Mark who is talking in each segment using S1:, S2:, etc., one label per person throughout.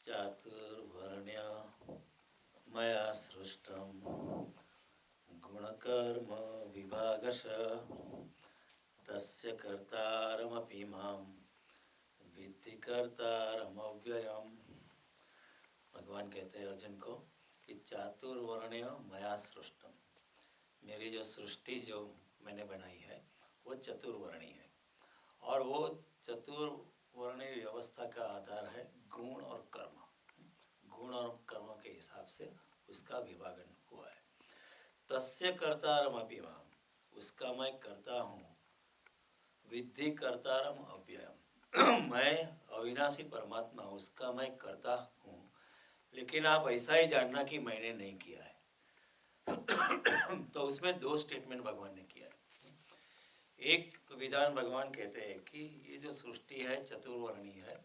S1: चातुर्वर्ण्य मया सृष्टं गुणकर्म विभागश तस्य कर्तारमपि मां विद्धि कर्तारमव्ययम्। भगवान कहते हैं अर्जुन को कि चातुर्वर्ण्य मया सृष्टम, मेरी जो सृष्टि जो मैंने बनाई है वो चतुर्वर्णी है। और वो चतुर्वर्णी व्यवस्था का आधार है गुण और कर्म। गुण और कर्म के हिसाब से उसका विभाजन हुआ है। तस्य कर्तारमपि मां, उसका मैं कर्ता हूँ। विद्धि कर्तारम अव्ययम, मैं अविनाशी परमात्मा उसका मैं कर्ता हूँ, लेकिन आप ऐसा ही जानना कि मैंने नहीं किया है। तो उसमें दो स्टेटमेंट भगवान ने किया है। एक विधान भगवान कहते हैं कि ये जो सृष्टि है चतुर्वर्णी है,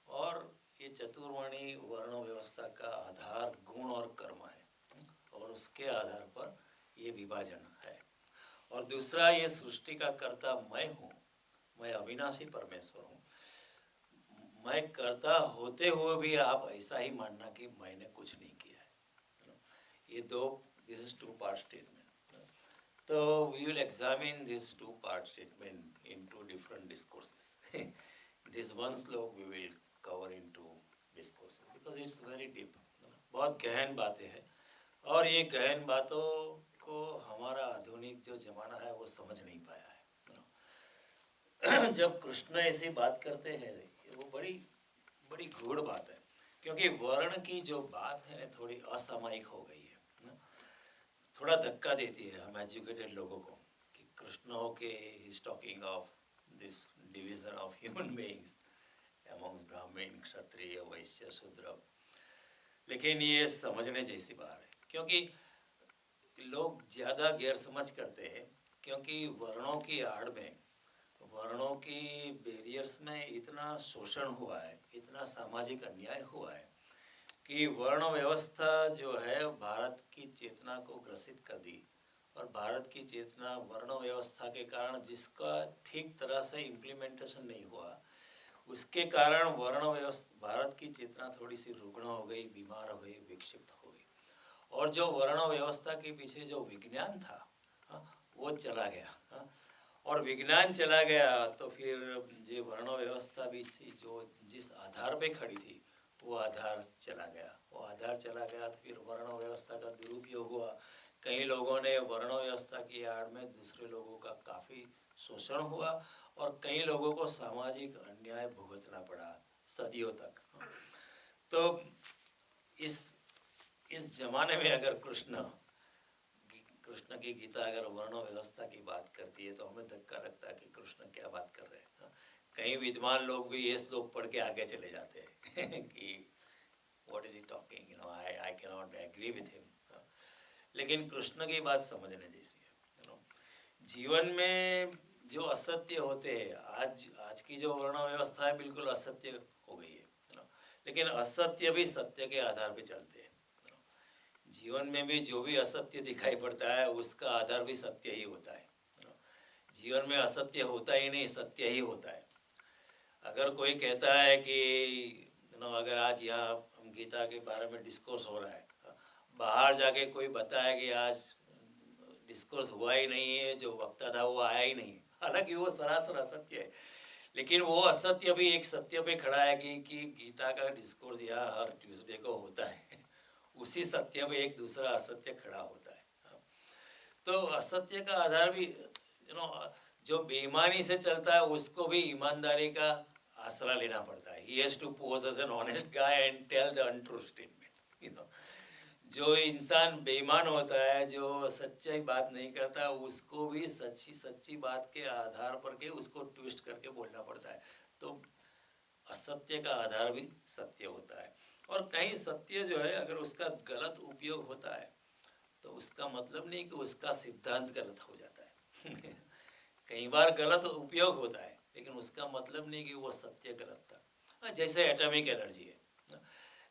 S1: और ये चतुर्वर्णी वर्ण व्यवस्था का आधार गुण और कर्म है, और उसके आधार पर ये विभाजन है। और दूसरा, ये सृष्टि का कर्ता मैं हूँ, मैं अविनाशी परमेश्वर हूँ। मैं कर्ता होते हुए भी आप ऐसा ही मानना कि मैंने कुछ नहीं किया है। ये दो, this is two part statement. तो we will examine these two part statement in two different discourses. This one slok we will cover in two discourses because it's very deep. बहुत गहन बातें हैं, और ये गहन बातों को हमारा आधुनिक जो जमाना है वो समझ नहीं पाया है। जब कृष्ण ऐसी बात करते हैं वो बड़ी बड़ी गूढ़ बात है, क्योंकि वर्ण की जो बात है थोड़ी असामायिक हो गई है। थोड़ा धक्का देती है हम एजुकेटेड लोगों को कि कृष्ण हो के is talking of this division of human beings amongst ब्राह्मण क्षत्रिय वैश्य शूद्र। लेकिन ये समझने जैसी बात है, क्योंकि लोग ज़्यादा गैर समझ करते हैं, क्योंकि वर्णों की आड़ में, वर्णों की बैरियर्स में इतना शोषण हुआ है, इतना सामाजिक अन्याय हुआ है कि वर्ण व्यवस्था जो है भारत की चेतना को ग्रसित कर दी। और भारत की चेतना वर्ण व्यवस्था के कारण, जिसका ठीक तरह से इम्प्लीमेंटेशन नहीं हुआ, उसके कारण वर्ण व्यवस्था भारत की चेतना थोड़ी सी रुग्ण हो गई, बीमार हो गई, विक्षिप्त हो गई। और जो वर्ण व्यवस्था के पीछे जो विज्ञान था, वो चला गया। और विज्ञान चला गया तो फिर जो वर्ण व्यवस्था भी थी, जो जिस आधार पे खड़ी थी, वो आधार चला गया। वो आधार चला गया तो फिर वर्ण व्यवस्था का दुरुपयोग हुआ। कई लोगों ने वर्ण व्यवस्था की आड़ में दूसरे लोगों का काफ़ी शोषण हुआ, और कई लोगों को सामाजिक अन्याय भुगतना पड़ा सदियों तक। तो इस जमाने में अगर कृष्ण की गीता अगर वर्ण व्यवस्था की बात करती है तो हमें धक्का लगता है कि कृष्ण क्या बात कर रहे हैं। कई विद्वान लोग भी ये श्लोक पढ़ के आगे चले जाते हैं कि what is he talking, I can not agree with him. लेकिन कृष्ण की बात समझने जैसी है। जीवन में जो असत्य होते हैं, आज की जो वर्ण व्यवस्था है बिल्कुल असत्य हो गई है। लेकिन असत्य भी सत्य के आधार पे चलते हैं। जीवन में भी जो भी असत्य दिखाई पड़ता है उसका आधार भी सत्य ही होता है। जीवन में असत्य होता ही नहीं, सत्य ही होता है। अगर कोई कहता है कि अगर आज यहाँ हम गीता के बारे में डिस्कोर्स हो रहा है, बाहर जाके कोई बताया कि आज डिस्कोर्स हुआ ही नहीं है, जो वक्ता था वो आया ही नहीं, हालांकि वो सरासर असत्य है, लेकिन वो असत्य भी एक सत्य पे खड़ा है कि गीता का डिस्कोर्स यहाँ हर ट्यूसडे को होता है। उसी सत्य पे एक दूसरा असत्य खड़ा होता है। तो असत्य का आधार भी जो बेईमानी से चलता है उसको भी ईमानदारी का आसरा लेना पड़ता है। He has to pose as an honest guy and tell the untrue statement. जो इंसान बेईमान होता है, जो सच्चाई बात नहीं करता, उसको भी सच्ची बात के आधार पर के उसको ट्विस्ट करके बोलना पड़ता है। तो असत्य का आधार भी सत्य होता है। और कहीं सत्य जो है अगर उसका गलत उपयोग होता है तो उसका मतलब नहीं कि उसका सिद्धांत गलत हो जाता है। कई बार गलत उपयोग होता है, लेकिन उसका मतलब नहीं कि वो सत्य गलत था। जैसे एटॉमिक एनर्जी है,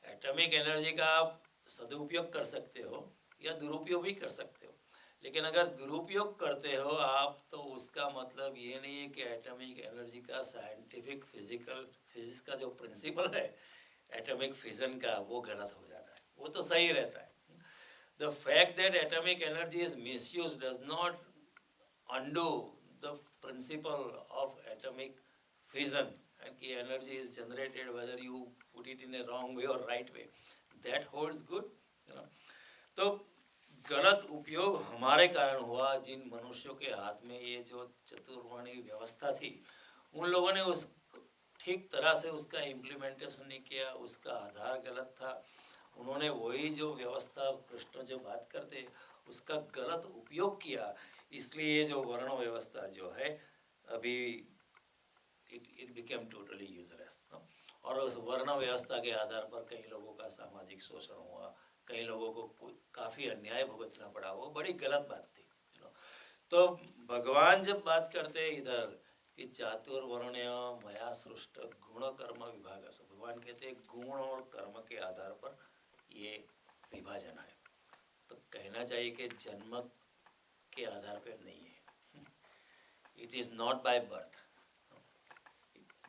S1: एटॉमिक एनर्जी का आप सदुपयोग कर सकते हो या दुरुपयोग भी कर सकते हो, लेकिन अगर दुरुपयोग करते हो आप तो उसका मतलब ये नहीं है कि एटॉमिक एनर्जी का साइंटिफिक फिजिक्स का जो प्रिंसिपल है एटॉमिक फिजन का, वो गलत हो जाता है, वो तो सही रहता है। The fact that atomic energy is misuse does not undo the principle of atomic fission, and ki energy is generated whether you put it in a wrong way or right way, that holds good, you know. तो गलत उपयोग हमारे कारण हुआ। जिन मनुष्यों के हाथ में ये जो चतुर्वर्णी व्यवस्था थी, उन लोगों ने उस ठीक तरह से उसका इम्प्लीमेंटेशन नहीं किया, उसका आधार गलत था। उन्होंने वही जो व्यवस्था कृष्ण जो बात करते उसका गलत उपयोग किया, इसलिए ये जो वर्ण व्यवस्था जो है अभी इट बिकेम टोटली यूजलेस। और उस वर्ण व्यवस्था के आधार पर कई लोगों का सामाजिक शोषण हुआ, कई लोगों को काफ़ी अन्याय भुगतना पड़ा, वो बड़ी गलत बात थी। तो भगवान जब बात करते हैं इधर कि चातुर्वर्ण्य मया सृष्ट गुण कर्म विभाग, भगवान कहते हैं गुण और कर्म के आधार पर ये विभाजन है। तो कहना चाहिए कि जन्म के आधार पर नहीं है, it is not by birth,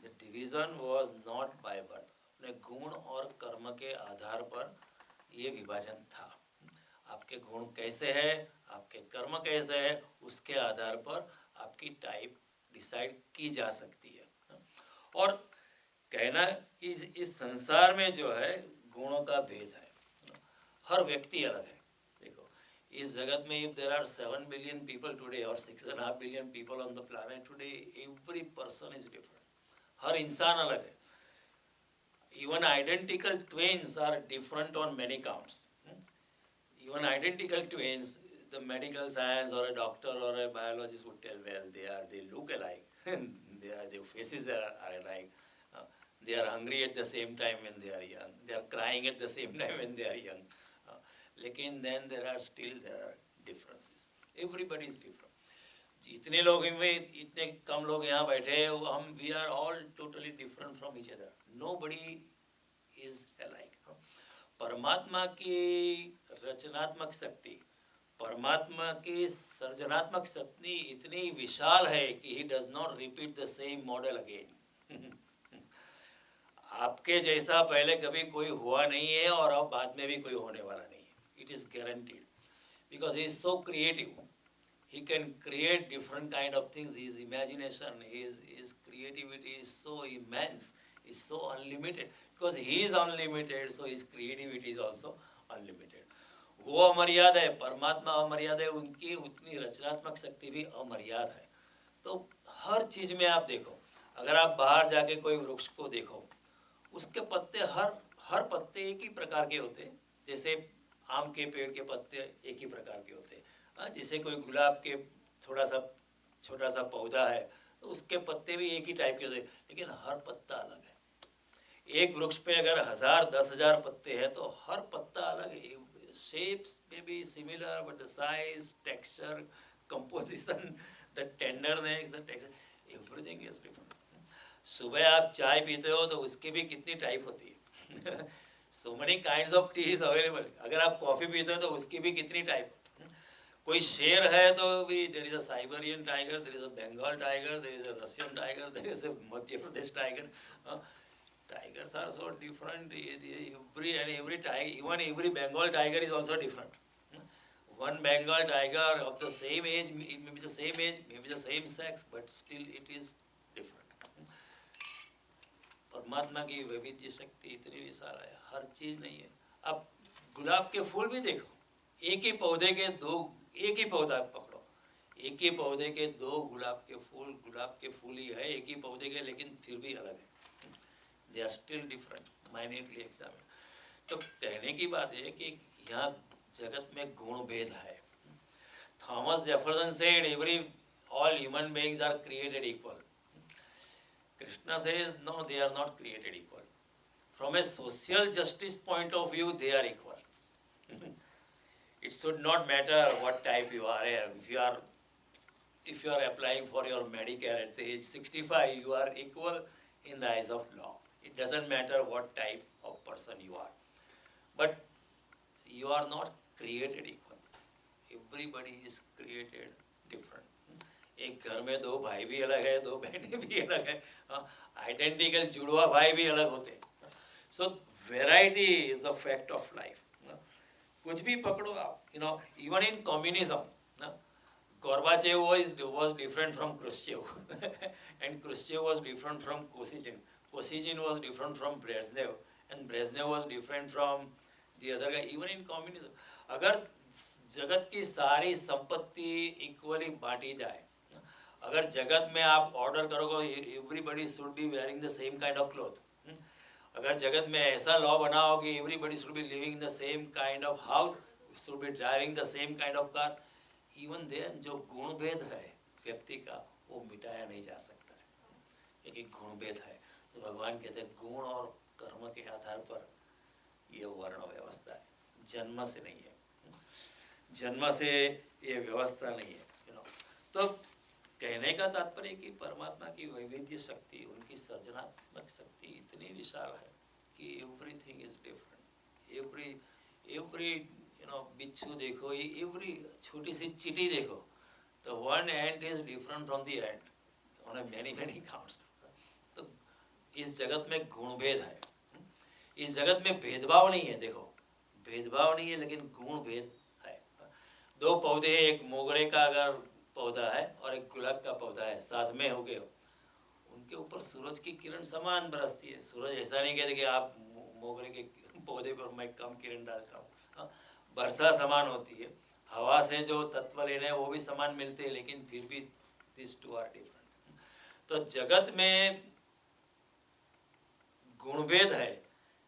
S1: the division was not by birth. अपने गुण और कर्म के आधार पर ये विभाजन था। आपके गुण कैसे है, आपके कर्म कैसे है, उसके आधार पर आपकी टाइप डिसाइड की जा सकती है। और कहना कि इस संसार में जो है गुणों का भेद है, हर व्यक्ति अलग है। देखो इस जगत में if there are 7 billion people today or 6.5 billion people on the planet today, every person is different, हर इंसान अलग है। Even identical twins are different on many counts. Even identical twins, the medical science or a doctor or a biologist would tell, well, they look alike, their faces are alike, they are hungry at the same time when they are young, they are crying at the same time when they are young, लेकिन then there are differences, everybody is different. जितने लोग में इतने कम लोग यहाँ बैठे हैं, हम we are all totally different from each other, nobody is alike. परमात्मा की रचनात्मक शक्ति, परमात्मा की सर्जनात्मक शक्ति इतनी विशाल है कि he does not repeat the same model again. आपके जैसा पहले कभी कोई हुआ नहीं है और अब बाद में भी कोई होने वाला नहीं है, it is guaranteed, because he is so creative, he can create different kind of things, his imagination, his creativity is so immense, is so unlimited, because he is unlimited, so his creativity is also unlimited. वो अमर्याद है, परमात्मा अमर्याद है, उनकी उतनी रचनात्मक शक्ति भी अमर्याद है। तो हर चीज़ में आप देखो, अगर आप बाहर जाके कोई वृक्ष को देखो, उसके पत्ते हर पत्ते एक ही प्रकार के होते हैं। जैसे आम के पेड़ के पत्ते एक ही प्रकार के होते हैं, जैसे कोई गुलाब के छोटा सा पौधा है तो उसके पत्ते भी एक ही टाइप के होते हैं, लेकिन हर पत्ता अलग है। एक वृक्ष पे अगर 1000-10,000 पत्ते हैं तो हर पत्ता अलग है। Shapes may be similar but the size, texture, composition, the tenderness, the texture, everything is different. सुबह आप चाय पीते हो तो उसकी भी कितनी टाइप होती है so many kinds of T is available. अगर आप कॉफ़ी पीते हो तो उसकी भी कितनी टाइप। कोई शेर है तो भी there is a Siberian tiger, there is a Bengal tiger, there is a Russian tiger, there is a Madhya Pradesh tiger. tigers are so different, every tiger, even every Bengal tiger is also different. One Bengal tiger of the same age, it may be the same age, maybe the same sex, but still it is different. परमात्मा की वैविध्य शक्ति इतनी विशाल है, हर चीज नहीं है। अब गुलाब के फूल भी देखो, एक ही पौधे के दो, एक ही पौधा पकड़ो, एक ही पौधे के दो गुलाब के फूल ही है एक ही पौधे के, लेकिन फिर भी अलग है। They are still different, minutely examine. तो कहने की बात है कि यहाँ जगत में गुण भेद है। Thomas Jefferson said every all human beings are created equal. Krishna says no, they are not created equal. From a social justice point of view, they are equal. It should not matter what type you are. If you are applying for your Medicare at the age 65, you are equal in the eyes of law. It doesn't matter what type of person you are. But you are not created equal. Everybody is created different. एक घर में दो भाई भी अलग है, दो बहनें भी अलग है, आइडेंटिकल जुड़वा भाई भी अलग होते हैं। So variety is the fact of life. कुछ भी पकड़ो आप, even in communism, Gorbachev was different from Khrushchev, and Khrushchev was different from Kosygin. Kosygin was different from Brezhnev, and Brezhnev was different from the other guy. Even in communism, अगर जगत की सारी संपत्ति equally बांटी जाए, अगर जगत में आप ऑर्डर करोगे everybody should be wearing the same kind of cloth, अगर जगत में ऐसा लॉ बना हो कि everybody should be living the same kind of house, should be driving the same kind of car, even then जो गुण भेद है व्यक्ति का वो मिटाया नहीं जा सकता है, एक गुण भेद है। तो भगवान कहते हैं गुण और कर्म के आधार पर ये वर्ण व्यवस्था है, जन्म से नहीं है, जन्म से ये व्यवस्था नहीं है। तो कहने का तात्पर्य कि परमात्मा की वैविध्य शक्ति, उनकी सृजनात्मक शक्ति इतनी विशाल है कि एवरीथिंग इज डिफरेंट। एवरी बिच्छू देखो, एवरी छोटी सी चींटी देखो, तो one and is different from the end on many counts. तो इस जगत में गुण भेद है, इस जगत में भेदभाव नहीं है। देखो भेदभाव नहीं है लेकिन गुण भेद है। दो पौधे, एक मोगरे का अगर पौधा है और एक गुलाब का पौधा है, साथ में हो गए, उनके ऊपर सूरज की किरण समान बरसती है। सूरज ऐसा नहीं कहते कि आप मोगरे के पौधे पर मैं कम किरण डालता हूँ, वर्षा समान होती है, हवा से जो तत्व लेने हैं वो भी समान मिलते हैं, लेकिन फिर भी दिस टू आर डिफरेंट। तो जगत में गुणभेद है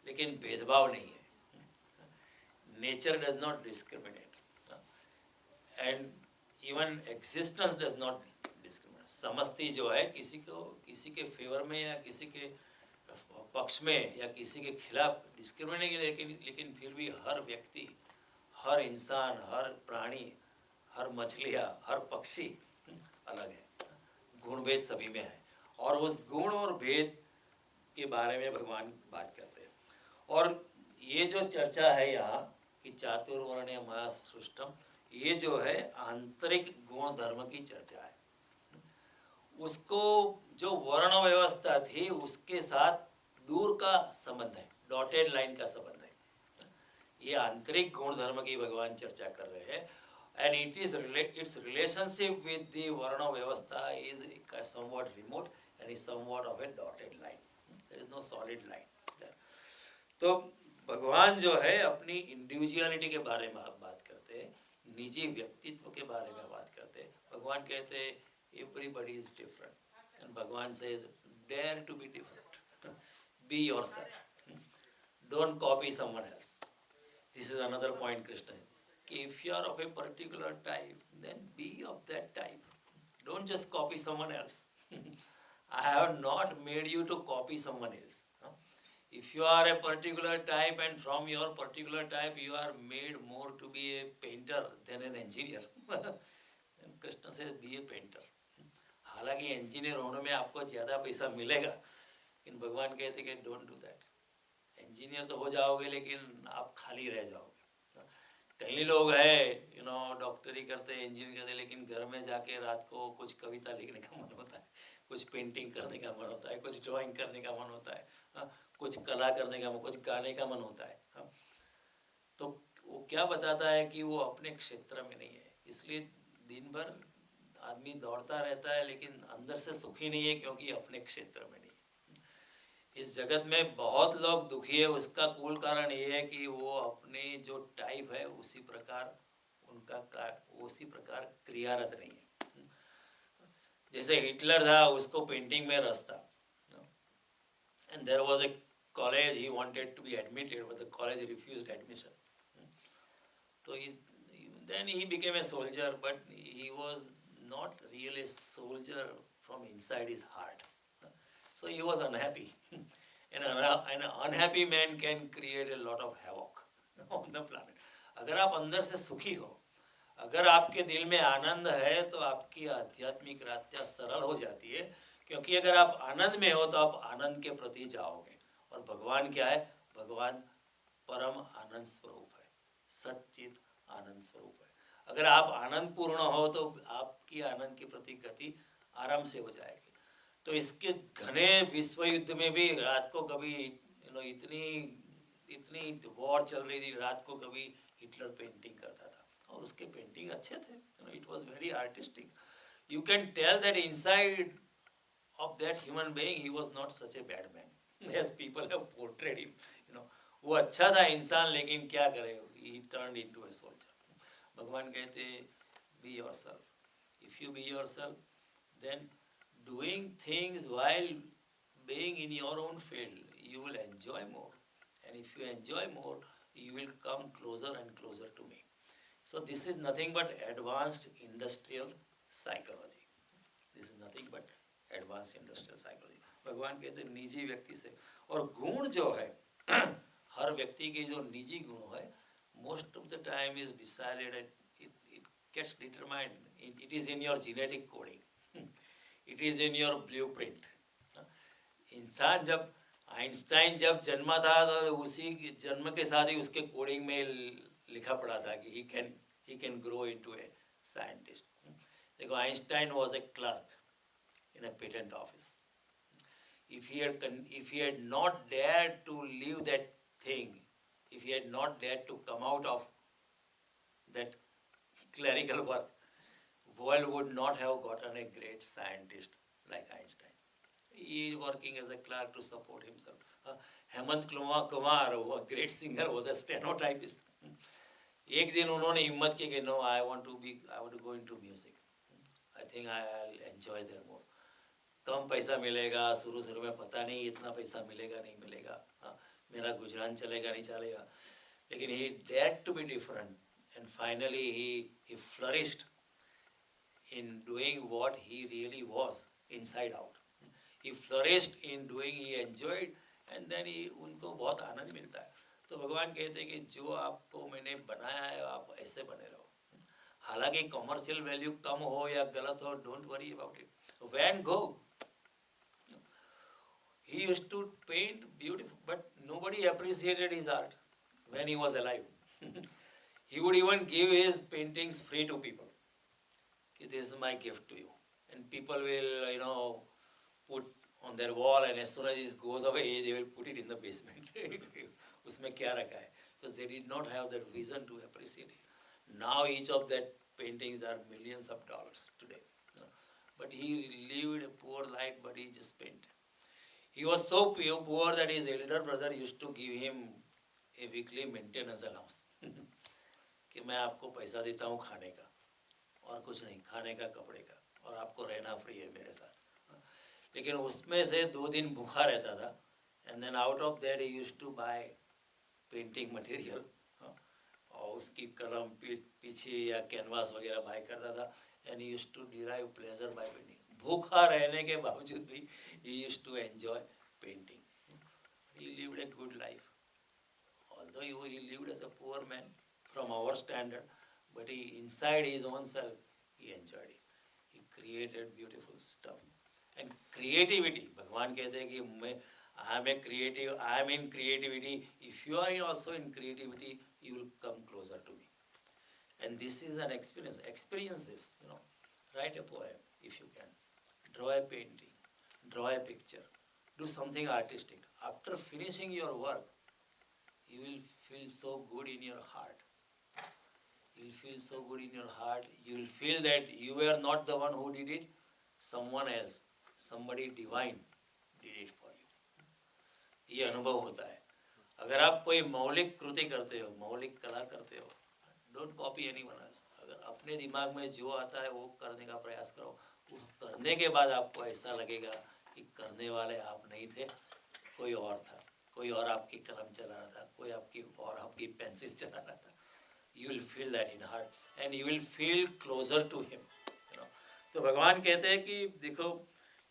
S1: लेकिन भेदभाव नहीं है। Nature does not discriminate and even existence does not discriminate. समष्टि जो है किसी के फेवर में या किसी के पक्ष में या किसी के खिलाफ डिस्क्रिमिनेट नहीं, लेकिन फिर भी हर व्यक्ति, हर इंसान, हर प्राणी, हर मछलियाँ, हर पक्षी अलग है। गुण भेद सभी में है और उस गुण और भेद के बारे में भगवान बात करते हैं। और ये जो चर्चा है यहाँ कि चातुर्वर्ण्य मया सृष्टम, ये जो है आंतरिक गुण धर्म की चर्चा है। उसको जो वर्ण व्यवस्था थी उसके साथ दूर का संबंध है, डॉटेड लाइन का संबंध है। ये आंतरिक गुण धर्म की भगवान चर्चा कर रहे हैं and it's relationship with the वर्ण व्यवस्था is somewhat remote and is somewhat of a dotted line. There is no solid line there. तो भगवान जो है अपनी इंडिविजुअलिटी के बारे में बात करते हैं, निजी व्यक्तित्व के बारे में बात करते हैं। भगवान कहते हैं एवरीबडी इज डिफरेंट एंड भगवान says dare to be different, be yourself, don't copy someone else. This is another point Krishna कि if you are of a particular type then be of that type, don't just copy someone else. I have not made you to copy someone else. If you are a particular type and from your particular type you are made more to be a painter than an engineer. Then Krishna says be a painter. हालांकि engineer होने में आपको ज़्यादा पैसा मिलेगा, लेकिन भगवान कहते कि डोंट डू दैट। इंजीनियर तो हो जाओगे लेकिन आप खाली रह जाओगे। कई लोग हैं डॉक्टरी करते, इंजीनियर करते, लेकिन घर में जाके रात को कुछ कविता लिखने का मन होता है, कुछ पेंटिंग करने का मन होता है, कुछ ड्राइंग करने का मन होता है, कुछ कला करने का मन, कुछ गाने का मन होता है। तो वो क्या बताता है कि वो अपने क्षेत्र में नहीं है, इसलिए दिन भर आदमी दौड़ता रहता है लेकिन अंदर से सुखी नहीं है क्योंकि अपने क्षेत्र में नहीं। इस जगत में बहुत लोग दुखी है, उसका मूल कारण ये है कि वो अपने जो टाइप है उसी प्रकार उसी प्रकार क्रियारत नहीं है। जैसे हिटलर था, उसको पेंटिंग में रस था, and there was a college, he wanted to be admitted but the college refused admission. तो then he became a soldier, but he was not really a soldier from inside his heart, so he was unhappy. And an unhappy man can create a lot of havoc on the planet. अगर आप अंदर से सुखी हो, अगर आपके दिल में आनंद है तो आपकी आध्यात्मिक यात्रा सरल हो जाती है, क्योंकि अगर आप आनंद में हो तो आप आनंद के प्रति जाओगे। और भगवान क्या है? भगवान परम आनंद स्वरूप है, सच्चित आनंद स्वरूप है। अगर आप आनंद पूर्ण हो तो आपकी आनंद के प्रति गति आराम से हो जाएगी। तो इसके घने विश्व युद्ध में भी रात को कभी इतनी इतनी वॉर चल रही थी, रात को कभी हिटलर पेंटिंग करता था और उसके पेंटिंग अच्छे थे, it was very artistic. You can tell that inside of that human being he was not such a bad man as people have portrayed him. वो अच्छा था इंसान, लेकिन क्या करे, he turned into a soldier. भगवान कहते be yourself. If you be yourself, then doing things while being in your own field, you will enjoy more. And if you enjoy more, you will come closer and closer to me. So this is nothing but advanced industrial psychology. This is nothing but advanced industrial psychology. भगवान कहते हैं निजी व्यक्ति से, और गुण जो है हर व्यक्ति के जो निजी गुण है, most of the time is decided, it gets determined, it is in your genetic coding, it is in your blueprint. इंसान जब आइंस्टाइन जब जन्मा था तो उसी जन्म के साथ ही उसके कोडिंग में लिखा पड़ा था कि he can grow into a scientist. देखो Einstein was a clerk in a patent office. If he had not dared to leave that thing, if he had not dared to come out of that clerical work, world would not have gotten a great scientist like Einstein. He is working as a clerk to support himself. Hemant Kumar, a great singer, was a stenotypist. एक दिन उन्होंने हिम्मत की कि no, I want to go into music. I think I'll enjoy there more. कम पैसा मिलेगा, शुरू में पता नहीं इतना पैसा मिलेगा नहीं मिलेगा, मेरा गुजरान चलेगा नहीं चलेगा, लेकिन he dared to be different, and finally he flourished in doing what he really was inside out. He flourished in doing, he enjoyed, and then उनको बहुत आनंद मिलता है. तो भगवान कहते हैं कि जो आपको मैंने बनाया है आप ऐसे बने रहो. हालांकि कॉमर्शियल वैल्यू कम हो या गलत हो, don't worry about it. Van Gogh, he used to paint beautiful, but nobody appreciated his art when he was alive. He would even give his paintings free to people. This is my gift to you, and people will, put on their wall, and as soon as it goes away, they will put it in the basement. उसमें क्या रखा है? Because they did not have that vision to appreciate it. Now each of that paintings are millions of dollars today. But he lived a poor life, but he just painted. He was so poor that his elder brother used to give him a weekly maintenance allowance. कि मैं आपको पैसा देता हूँ खाने का, और कुछ नहीं, खाने का कपड़े का, और आपको रहना फ्री है मेरे साथ. लेकिन उसमें से 2 दिन भूखा रहता था, and then out of that he used to buy painting material, और उसकी कलम पीछे या कैनवास वगैरह बाय करता था, and he used to derive pleasure by painting. भूखा रहने के बावजूद भी he used to enjoy painting. He lived a good life, although he lived as a poor man from our standard, but inside his own self he enjoyed it. He created beautiful stuff. And creativity, भगवान कहते हैं कि I am in creativity. If you are also in creativity, you will come closer to me. And this is an experience. Experience this, Write a poem if you can. Draw a painting. Draw a picture. Do something artistic. After finishing your work, you will feel so good in your heart. You will feel so good in your heart. You will feel that you were not the one who did it. Someone else, somebody divine did it for you. ये अनुभव होता है. अगर आप कोई मौलिक कृति करते हो, मौलिक कला करते हो, डोंट कॉपी एनीवन एल्स. अगर अपने दिमाग में जो आता है वो करने का प्रयास करो. वो करने के बाद आपको ऐसा लगेगा कि करने वाले आप नहीं थे, कोई और था, कोई और आपकी कलम चला रहा था, कोई आपकी पेंसिल चला रहा था. You will feel that in heart, and you will feel closer to him. तो भगवान कहते हैं कि देखो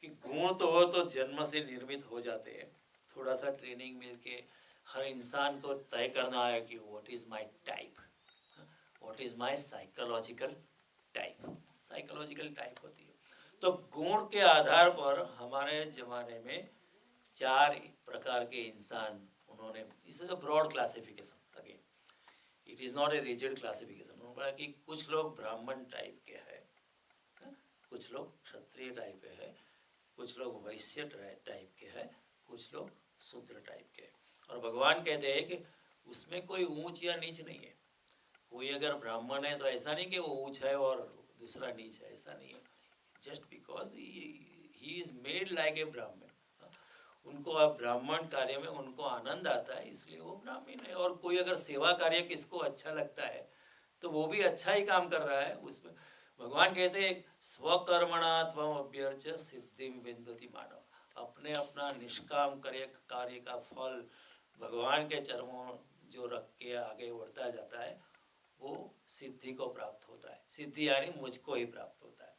S1: कि गुण तो हो तो जन्म से निर्मित हो जाते हैं. थोड़ा सा ट्रेनिंग मिलके हर इंसान को तय करना है कि what is my type, what is my psychological type. Psychological type होती है. तो गुण के आधार पर हमारे ज़माने में 4 प्रकार के इंसान उन्होंने, इस is a broad classification. Again it is not a rigid classification. उन्होंने कहा कि कुछ लोग ब्राह्मण टाइप के हैं, कुछ लोग क्षत्रिय टाइप के हैं, कुछ लोग वैश्य टाइप के हैं, कुछ लोग शूद्र टाइप के. और भगवान कहते हैं कि उसमें कोई ऊंच या नीच नहीं है। कोई अगर ब्राह्मण है तो ऐसा नहीं कि वो ऊंच है और दूसरा नीच है, ऐसा नहीं है। Just because he is made like a ब्राह्मण, उनको अब ब्राह्मण कार्य में उनको आनंद आता है इसलिए वो ब्राह्मण है। और कोई अगर सेवा कार्य किसको अच्छा लगता है तो वो भी अच्छा ही काम कर रहा है उसमें। भगवान कहते हैं स्वकर्मणा त्वम अभ्यर्च सिद्धि विन्दति मानव, अपने अपना निष्काम कार्य का फल भगवान के चरणों जो रख के आगे बढ़ता जाता है वो सिद्धि को प्राप्त होता है। सिद्धि यानी मुझको ही प्राप्त होता है।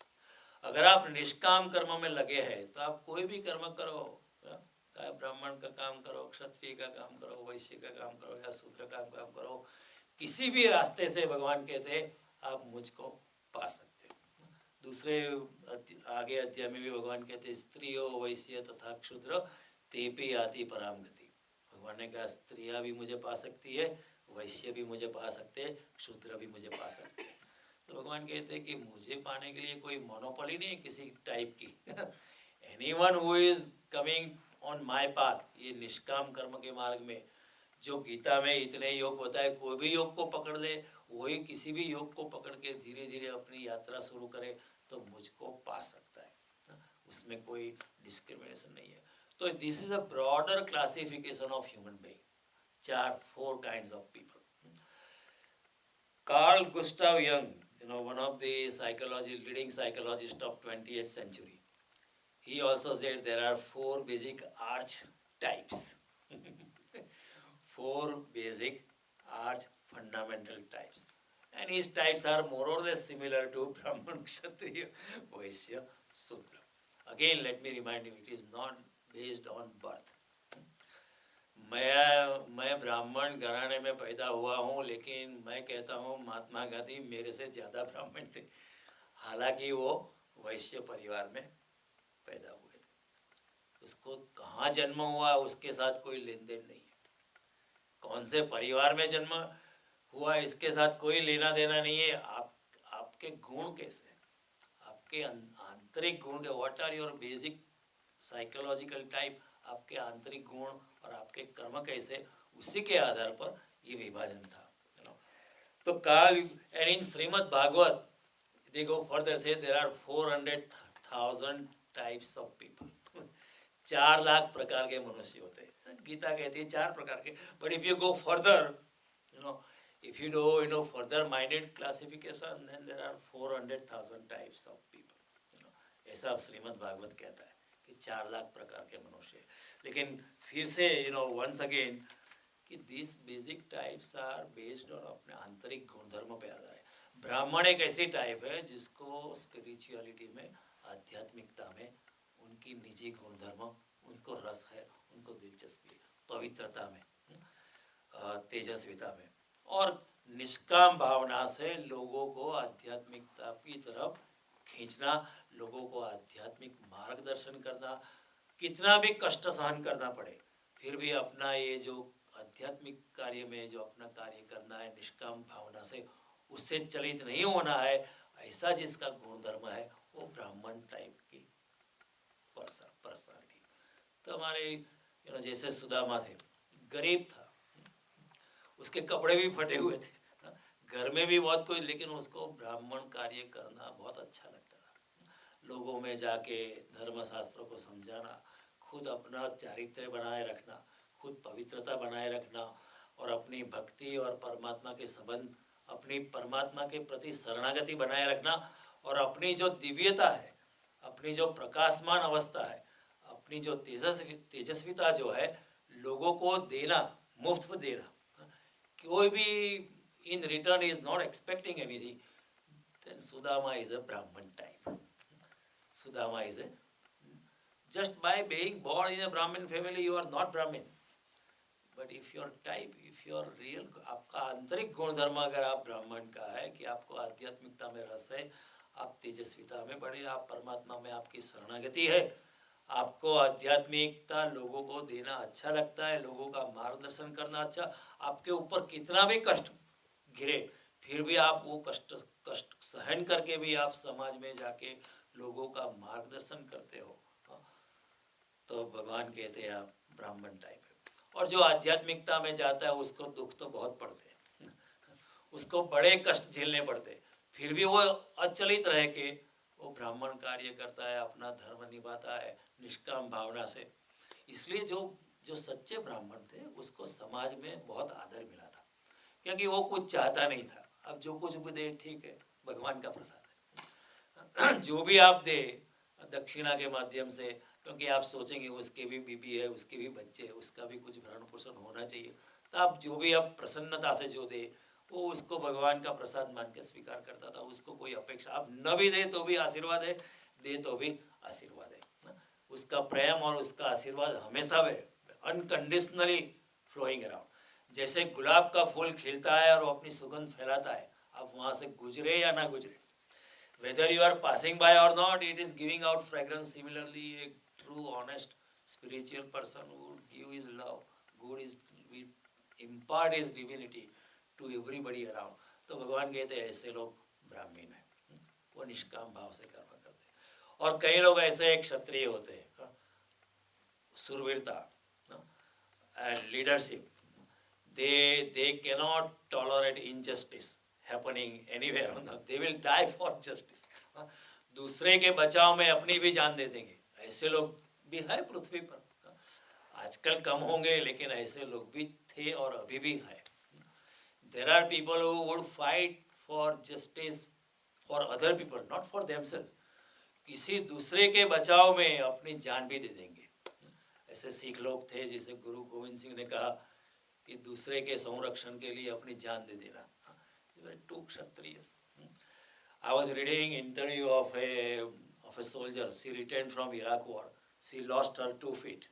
S1: अगर आप निष्काम कर्म में लगे हैं तो आप कोई भी कर्म करो, चाहे ब्राह्मण का काम करो, क्षत्रिय का काम करो, वैश्य का काम करो या शूद्र का काम करो, किसी भी रास्ते से भगवान कहते हैं आप मुझको पा सकते हैं। दूसरे आगे अध्याय में भी भगवान कहते हैं स्त्रियो वैश्य तथा क्षुद्र तेपी आती पराम गति। भगवान ने कहा स्त्रियाँ भी मुझे पा सकती है, वैश्य भी मुझे पा सकते हैं, क्षुद्र भी मुझे पा सकते हैं। तो भगवान कहते हैं कि मुझे पाने के लिए कोई मोनोपोली नहीं है किसी टाइप की। Anyone who is coming on my path, ये निष्काम कर्म के मार्ग में जो गीता में इतने योग बताए, कोई भी योग को पकड़ ले, वही किसी भी योग को पकड़ के धीरे धीरे अपनी यात्रा शुरू करे तो मुझको पा सकता है, उसमें कोई डिस्क्रिमिनेशन नहीं है। तो this is a broader classification of human being, 4 kinds of people. Carl Gustav Jung, one of the leading psychologists of 20th century, he also said there are 4 basic archetypes. 4 basic arch fundamental types, and these types are more or less similar to Brahman, Kshatriya, Vaishya, Sudra. Again, let me remind you, it is not based on birth. मैं ब्राह्मण घराने में पैदा हुआ हूँ, लेकिन मैं कहता हूँ महात्मा गांधी मेरे से ज़्यादा ब्राह्मण थे, हालांकि वो वैश्य परिवार में पैदा हुए थे। उसको कहाँ जन्म हुआ उसके साथ कोई लेन देन नहीं है, कौन से परिवार में जन्म हुआ इसके साथ कोई लेना देना नहीं है। आपके गुण कैसे, आपके आंतरिक गुण के, what are your basic psychological type, आपके आंतरिक गुण और आपके कर्म कैसे, उसी के आधार पर ये विभाजन था। तो Carl and in Shrimad Bhagavat they go further say there are 400,000 types of people. 4 lakh प्रकार के मनुष्य होते हैं, गीता कहती है 4 प्रकार के। But if you go further, if you know further minded classification, then there are 400,000 types of people, ऐसा श्रीमद् भागवत कहता है कि 4 लाख प्रकार के मनुष्य। लेकिन फिर से once again कि these basic types are based on अपने आंतरिक गुणधर्म पे आधार है। ब्राह्मण एक ऐसी टाइप है जिसको स्पिरिचुअलिटी में, आध्यात्मिकता में उनकी निजी गुणधर्म, उनको रस है, उनको दिलचस्पी है, पवित्रता में, तेजस्विता में, और निष्काम भावना से लोगों को आध्यात्मिकता की तरफ खींचना, लोगों को आध्यात्मिक मार्गदर्शन करना, कितना भी कष्ट सहन करना पड़े फिर भी अपना ये जो आध्यात्मिक कार्य में जो अपना कार्य करना है निष्काम भावना से, उससे चलित नहीं होना है, ऐसा जिसका गुणधर्म है वो ब्राह्मण टाइप की पर्सनालिटी। तो हमारे जैसे सुदामा थे, गरीब था, उसके कपड़े भी फटे हुए थे, घर में भी बहुत कोई, लेकिन उसको ब्राह्मण कार्य करना बहुत अच्छा लगता था। लोगों में जाके धर्मशास्त्रों को समझाना, खुद अपना चारित्र्य बनाए रखना, खुद पवित्रता बनाए रखना, और अपनी भक्ति और परमात्मा के संबंध, अपनी परमात्मा के प्रति शरणागति बनाए रखना, और अपनी जो दिव्यता है, अपनी जो प्रकाशमान अवस्था है, अपनी जो तेजस्विता जो है लोगों को देना, मुफ्त में देना, कोई भी in return is not expecting anything, then Sudama is a Brahman type. Sudama is a, just by being born in a Brahmin family you are not Brahmin, but if your type, if your real, आपका आंतरिक गुणधर्म अगर आप ब्राह्मण का है कि आपको आध्यात्मिकता में रस है, आप तेजस्विता में बढ़े, आप परमात्मा में आपकी शरणागति है, आपको आध्यात्मिकता लोगों को देना अच्छा लगता है, लोगों का मार्गदर्शन करना अच्छा, आपके ऊपर कितना भी कष्ट घिरे फिर भी आप वो कष्ट सहन करके भी आप समाज में जाके लोगों का मार्गदर्शन करते हो, तो भगवान कहते हैं आप ब्राह्मण टाइप है। और जो आध्यात्मिकता में जाता है उसको दुख तो बहुत पड़ते हैं, उसको बड़े कष्ट झेलने पड़ते हैं, फिर भी वो अचलित रह के वो ब्राह्मण कार्य करता है, अपना धर्म निभाता है निष्काम भावना से। इसलिए जो जो सच्चे ब्राह्मण थे उसको समाज में बहुत आदर मिला था, क्योंकि वो कुछ चाहता नहीं था। अब जो कुछ भी दे ठीक है, भगवान का प्रसाद है। जो भी आप दे दक्षिणा के माध्यम से, क्योंकि आप सोचेंगे उसके भी बीबी है, उसके भी बच्चे है, उसका भी कुछ भरण पोषण होना चाहिए, तो आप जो भी आप प्रसन्नता से जो दे वो उसको भगवान का प्रसाद मान के स्वीकार करता था। उसको कोई अपेक्षा, आप न भी दे तो भी आशीर्वाद है, दे तो भी आशीर्वाद है। उसका प्रेम और उसका आशीर्वाद हमेशा वे अनकंडीशनली फ्लोइंग अराउंड। जैसे गुलाब का फूल खिलता है और वो अपनी सुगंध फैलाता है, आप वहाँ से गुजरे या ना गुजरे, whether you are passing by or not, it is giving out fragrance. Similarly, a true honest spiritual person would give his love, good is, will impart his divinity to everybody around. तो भगवान कहते हैं ऐसे लोग ब्राह्मण हैं, वो निष्काम भाव से कर्म करते हैं। और कई लोग ऐसे क्षत्रिय होते हैं, सुरवीरता and leadership, they cannot tolerate injustice happening anywhere on earth. They will die for justice. दूसरे के बचाव में अपनी भी जान दे देंगे, ऐसे लोग भी है पृथ्वी पर। आजकल कम होंगे लेकिन ऐसे लोग भी थे और अभी भी है। There are people who would fight for justice for other people, not for themselves. किसी दूसरे के बचाव में अपनी जान भी दे देंगे। ऐसे सिख लोग थे जिसे गुरु गोविंद सिंह ने कहा कि दूसरे के संरक्षण के लिए अपनी जान दे देना। To Kshatriyas. I was reading interview of a soldier. She returned from Iraq war. She lost her 2 feet.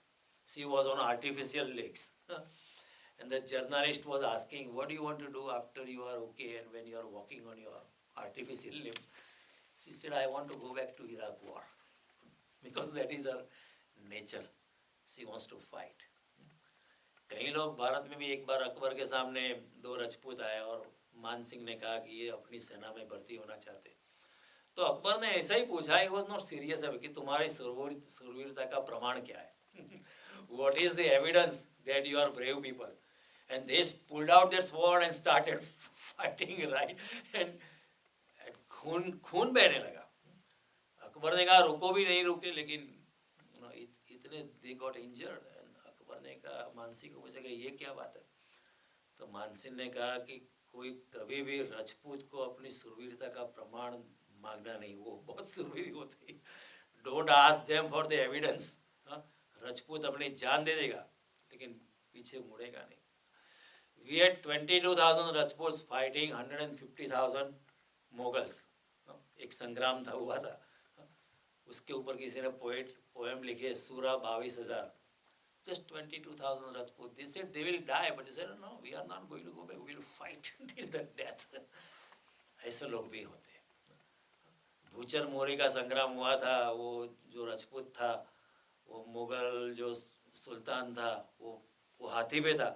S1: She was on artificial legs. And the journalist was asking, what do you want to do after you are okay and when you are walking on your artificial limb? She said, I want to go back to Iraq war. Because that is her nature. She wants to fight. कई लोग भारत में भी, एक बार अकबर के सामने 2 राजपूत आए और मान सिंह ने कहा कि ये अपनी सेना में भर्ती होना चाहते, तो अकबर ने ऐसा ही पूछा, ही वॉज नॉट सीरियस, कि तुम्हारी सुरवीरता का प्रमाण क्या है, what is the evidence that you are brave people, and they pulled out their sword and started fighting, right, and खून बहने लगा। अकबर ने कहा रुको, भी नहीं रुके, लेकिन इतने दे गॉट इंजर्ड। अकबर ने कहा मानसी को, पूछा कि ये क्या बात है, तो मानसी ने कहा कि कोई कभी भी राजपूत को अपनी सुरवीरता का प्रमाण मांगना नहीं, वो बहुत सुरवीर होते, don't ask them for the evidence. Rajput अपनी जान दे देगा लेकिन पीछे मुड़ेगा नहीं। We had 22,000 Rajput fighting 150,000 Mughals. एक संग्राम था, हुआ था, उसके ऊपर किसी ने पोएम लिखे, सूरा 22,000। Just 22,000 Rajput. They said they will die, but they said no, we are not going to go back. We will fight till the death. ऐसे लोग भी होते हैं। भूचर मोरी का संग्राम हुआ था, वो जो राजपूत था, वो मुगल जो सुल्तान था, वो हाथी पे था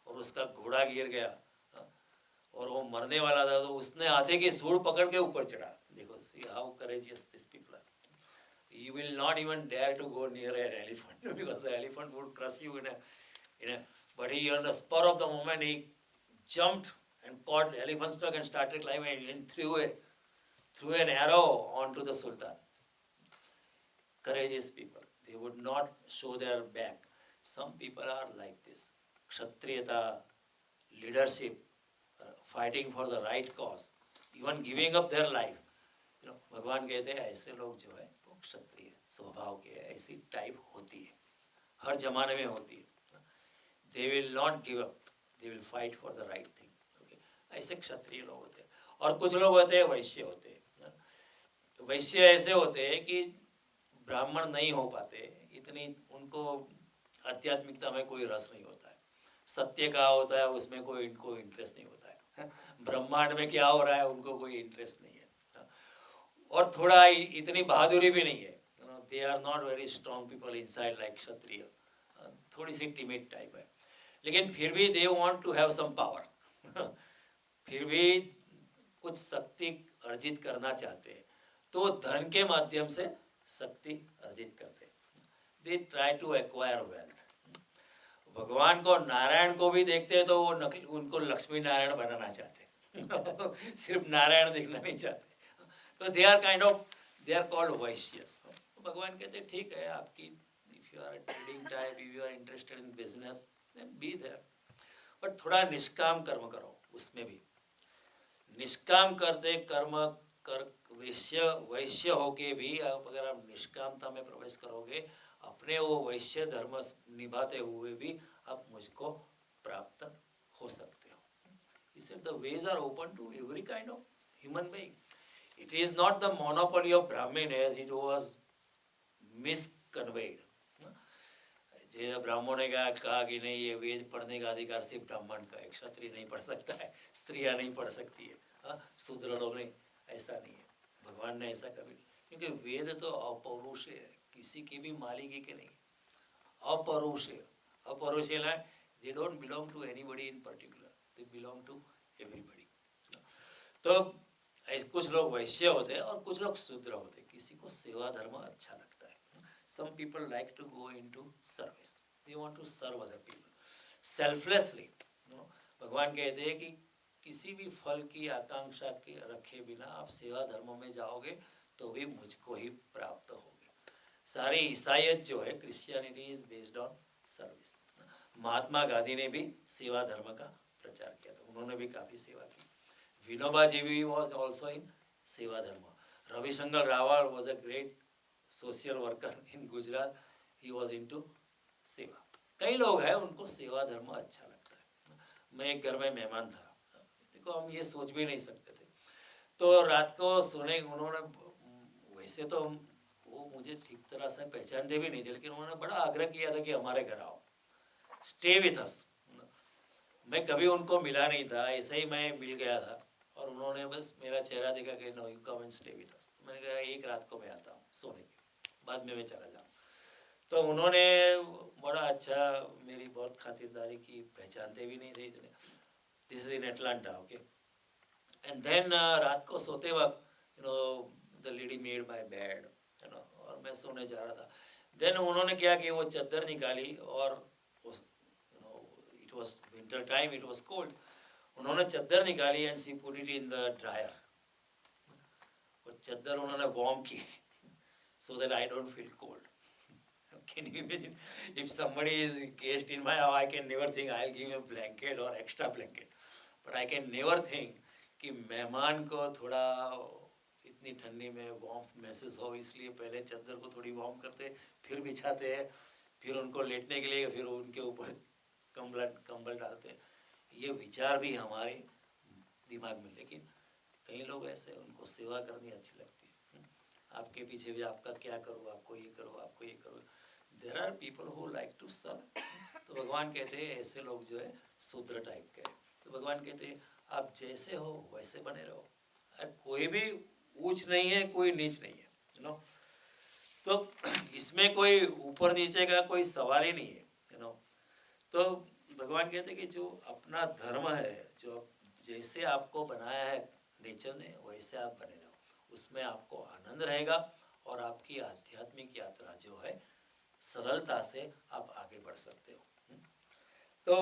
S1: और उसका घोड़ा गिर गया और वो मरने वाला था, तो उसने हाथी की सूंड पकड़ के ऊपर चढ़ा। देखो, see how courageous these people are. You will not even dare to go near an elephant because the elephant would crush you in a. But he, on the spur of the moment, he jumped and caught the elephant's trunk and started climbing and threw an arrow onto the sultan. Courageous people, they would not show their back. Some people are like this. Kshatriyata, leadership, fighting for the right cause, even giving up their life. भगवान कहते हैं ऐसे लोग जो है क्षत्रिय स्वभाव के, ऐसी टाइप होती है, हर जमाने में होती है। They will not give up, they will fight for the right thing. ऐसे क्षत्रिय लोग होते हैं। और कुछ लोग होते हैं वैश्य होते हैं। वैश्य ऐसे होते हैं कि ब्राह्मण नहीं हो पाते, इतनी उनको आध्यात्मिकता में कोई रस नहीं होता है, सत्य का होता है उसमें कोई इनको इंटरेस्ट नहीं होता है, ब्रह्मांड में क्या हो रहा है उनको कोई इंटरेस्ट नहीं है, और थोड़ा इतनी बहादुरी भी नहीं है। They are not very strong people inside like Kshatriya, थोड़ी सी टिमिड टाइप है, लेकिन फिर भी they want to have some power. फिर भी कुछ शक्ति अर्जित करना चाहते हैं, तो धन के माध्यम से शक्ति अर्जित करते हैं। They try to acquire wealth. भगवान को, नारायण को भी देखते हैं तो वो उनको लक्ष्मी नारायण बनाना चाहते हैं सिर्फ नारायण दिखना नहीं चाहते। तो they are kind of, they are called Vaishyas. भगवान कहते हैं ठीक है, आपकी if you are trading type, if you are interested in business, then be there, but थोड़ा निष्काम कर्म करो। उसमें भी निष्काम करते कर्म कर, वैश्य वैश्य होके भी आप अगर आप निष्कामता में प्रवेश करोगे, अपने वो वैश्य धर्म निभाते हुए भी आप मुझको प्राप्त हो सकते हो। He said the ways are open to every kind of human being. It is not the monopoly of Brahmin as it was misconveyed. जे ब्राह्मणों ने कहा कि नहीं ये वेद पढ़ने का अधिकार सिर्फ ब्राह्मण का है, क्षत्रिय नहीं पढ़ सकता है, स्त्रियां नहीं पढ़ सकती है, शूद्र लोग नहीं, ऐसा नहीं है। भगवान ने ऐसा कभी नहीं, क्योंकि वेद तो अपौरुष है, किसी की भी मालिकी के नहीं, अपौरुष है। अपौरुष है, they don't belong to anybody in particular, they belong to everybody. तो कुछ लोग वैश्य होते हैं और कुछ लोग शूद्र होते हैं, किसी को सेवा धर्म अच्छा लगता है। Some people like to go into service, they want to serve other people selflessly, भगवान कहते हैं कि किसी भी फल की आकांक्षा के रखे बिना आप सेवा धर्म में जाओगे तो भी मुझको ही प्राप्त होगे। सारी ईसाइयत जो है, Christianity is based on service. Mahatma Gandhi ने भी सेवा धर्म का प्रचार किया था, उन्होंने भी काफ़ी सेवा की। विनोबा जी भी वॉज ऑल्सो इन सेवा धर्म। Ravishankar Rawal was a great social worker in Gujarat, he was into सेवा। कई लोग हैं उनको सेवा धर्म अच्छा लगता है। मैं एक घर में मेहमान था, देखो हम ये सोच भी नहीं सकते थे, तो रात को सोने, उन्होंने वैसे तो वो मुझे ठीक तरह से पहचानते भी नहीं थे, लेकिन उन्होंने बड़ा आग्रह किया था कि हमारे घर आओ, स्टे विथ अस। मैं कभी उनको मिला नहीं था, ऐसे ही मैं मिल गया था और उन्होंने बस मेरा चेहरा देखा कि no you come and stay with us. मैंने कहा एक रात को मैं आता हूँ सोने के, बाद में मैं चला जाऊँ। तो उन्होंने बड़ा अच्छा, मेरी बहुत खातिरदारी की, पहचानते भी नहीं थे इतने। This is in Atlanta, okay. And then रात को सोते वक्त the lady made my bed, और मैं सोने जा रहा था। देन उन्होंने क्या कि वो चादर निकाली और it was winter time, it was cold, उन्होंने चादर निकाली and she put it in the dryer, और चादर उन्होंने वार्म की so that I don't feel cold. Can you imagine if somebody is guest in my house, I can never think I'll give him a blanket or extra blanket, but I can never think कि मेहमान को थोड़ा इतनी ठंडी में warm महसूस हो, इसलिए पहले चादर को थोड़ी वार्म करते, फिर बिछाते हैं, फिर उनको लेटने के लिए फिर उनके ऊपर कंबल डालते। ये विचार भी हमारे दिमाग में, लेकिन कई लोग ऐसे, उनको सेवा करनी अच्छी लगती है। आपके पीछे भी आपका क्या करो, आपको ये करो, आपको ये करो। There are people who like to serve. तो भगवान कहते हैं ऐसे लोग जो है शूद्र टाइप के। तो भगवान कहते हैं आप जैसे हो वैसे बने रहो, कोई भी ऊंच नहीं है, कोई नीच नहीं है, तो इसमें कोई ऊपर नीचे का कोई सवाल ही नहीं है, तो भगवान कहते हैं कि जो अपना धर्म है, जो जैसे आपको बनाया है नेचर ने, वैसे आप बने रहो, उसमें आपको आनंद रहेगा और आपकी आध्यात्मिक यात्रा जो है सरलता से आप आगे बढ़ सकते हो। तो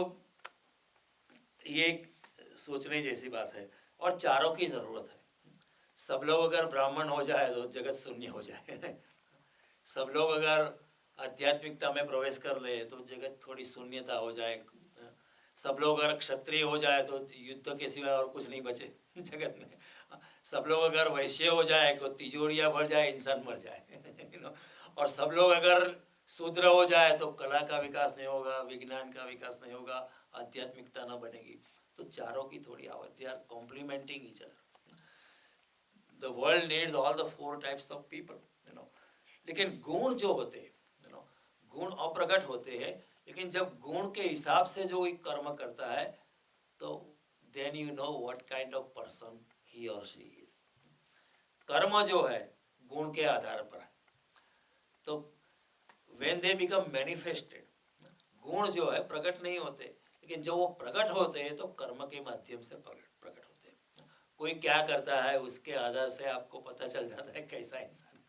S1: ये सोचने जैसी बात है, और चारों की ज़रूरत है। सब लोग अगर ब्राह्मण हो जाए तो जगत शून्य हो जाए सब लोग अगर आध्यात्मिकता में प्रवेश कर ले तो जगत थोड़ी शून्यता हो जाए। सब लोग अगर क्षत्रिय हो जाए तो युद्ध के सिवाय और कुछ नहीं बचे जगत में। सब लोग अगर वैश्य हो जाए तो तिजोरियाँ भर जाए, इंसान मर जाए और सब लोग अगर शूद्र हो जाए तो कला का विकास नहीं होगा, विज्ञान का विकास नहीं होगा, आध्यात्मिकता न बनेगी। तो चारों की थोड़ी आवश्यकता, they are complementing each other. The world needs all the 4 types of people, लेकिन गुण जो होते हैं, गुण अप्रकट होते हैं, लेकिन जब गुण के हिसाब से जो एक कर्म करता है तो then you know what kind of person he और शी इज। कर्म जो है गुण के आधार पर है, तो व्हेन दे बिकम मैनिफेस्टेड, गुण जो है प्रकट नहीं होते, लेकिन जब वो प्रकट होते हैं तो कर्म के माध्यम से प्रकट होते हैं। कोई क्या करता है उसके आधार से आपको पता चल जाता है कैसा इंसान,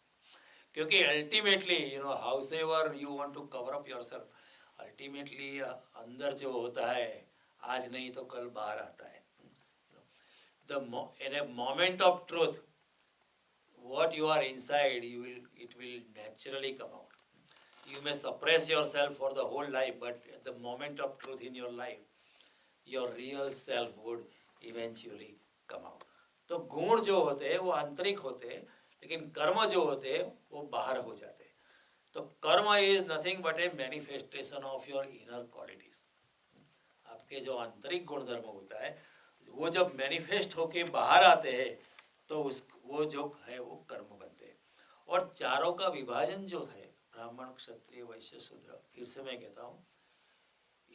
S1: क्योंकि ultimately howsoever you want to cover up yourself, ultimately अंदर जो होता है आज नहीं तो कल बाहर आता है. In a moment of truth, what you are inside, it will naturally come out. You may suppress yourself for the whole life, but at the moment of truth in your life, your real self would eventually come out. तो गुण जो होते हैं वो आंतरिक होते हैं, लेकिन कर्म जो होते हैं वो बाहर हो जाते हैं. तो कर्म is nothing but A manifestation of your inner qualities. आपके जो आंतरिक गुण धर्म होता है वो जब मैनिफेस्ट होके बाहर आते हैं तो वो जो है वो कर्म बनते हैं. और चारों का विभाजन जो है ब्राह्मण क्षत्रिय वैश्य शूद्र, फिर से मैं कहता हूँ,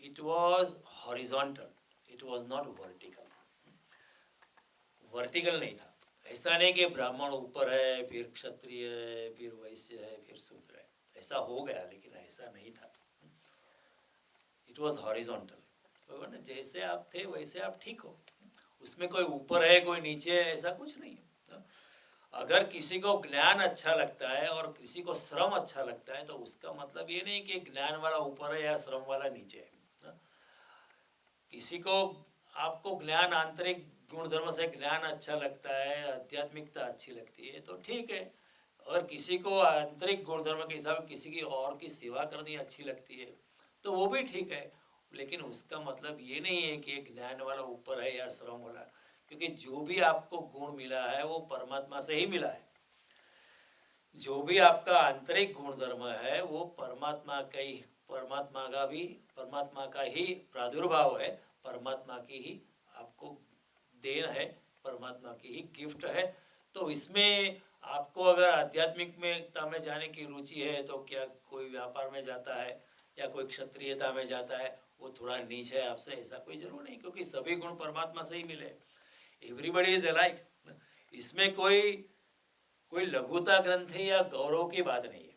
S1: it was horizontal, it was not vertical. Vertical नहीं था. ऐसा नहीं कि ब्राह्मण ऊपर है फिर क्षत्रिय है फिर वैश्य है फिर शूद्र है. ऐसा हो गया लेकिन ऐसा नहीं था. It was horizontal. तो जैसे आप थे वैसे आप ठीक हो. उसमें कोई ऊपर है कोई नीचे है ऐसा कुछ नहीं है. अगर किसी को ज्ञान अच्छा लगता है और किसी को श्रम अच्छा लगता है तो उसका मतलब ये नहीं कि ज्ञान वाला ऊपर है या श्रम वाला नीचे है. किसी को आपको ज्ञान आंतरिक गुणधर्म से ज्ञान अच्छा लगता है, आध्यात्मिकता अच्छी लगती है तो ठीक है. अगर किसी को आंतरिक गुणधर्म के हिसाब से किसी की और की सेवा करनी अच्छी लगती है तो वो भी ठीक है. लेकिन उसका मतलब ये नहीं है कि एक ज्ञान वाला ऊपर है या श्रम वाला, क्योंकि जो भी आपको गुण मिला है वो परमात्मा से ही मिला है. जो भी आपका आंतरिक गुण धर्म है वो परमात्मा का ही प्रादुर्भाव है, परमात्मा की ही आपको देन है, परमात्मा की ही गिफ्ट है. तो इसमें आपको अगर आध्यात्मिकता में जाने की रुचि है तो क्या कोई व्यापार में जाता है या कोई क्षत्रियता में जाता है वो थोड़ा नीच है आपसे, ऐसा कोई जरूर नहीं, क्योंकि सभी गुण परमात्मा से ही मिले. Everybody is alike. इसमें कोई लघुता ग्रंथि या गौरव की बात नहीं है.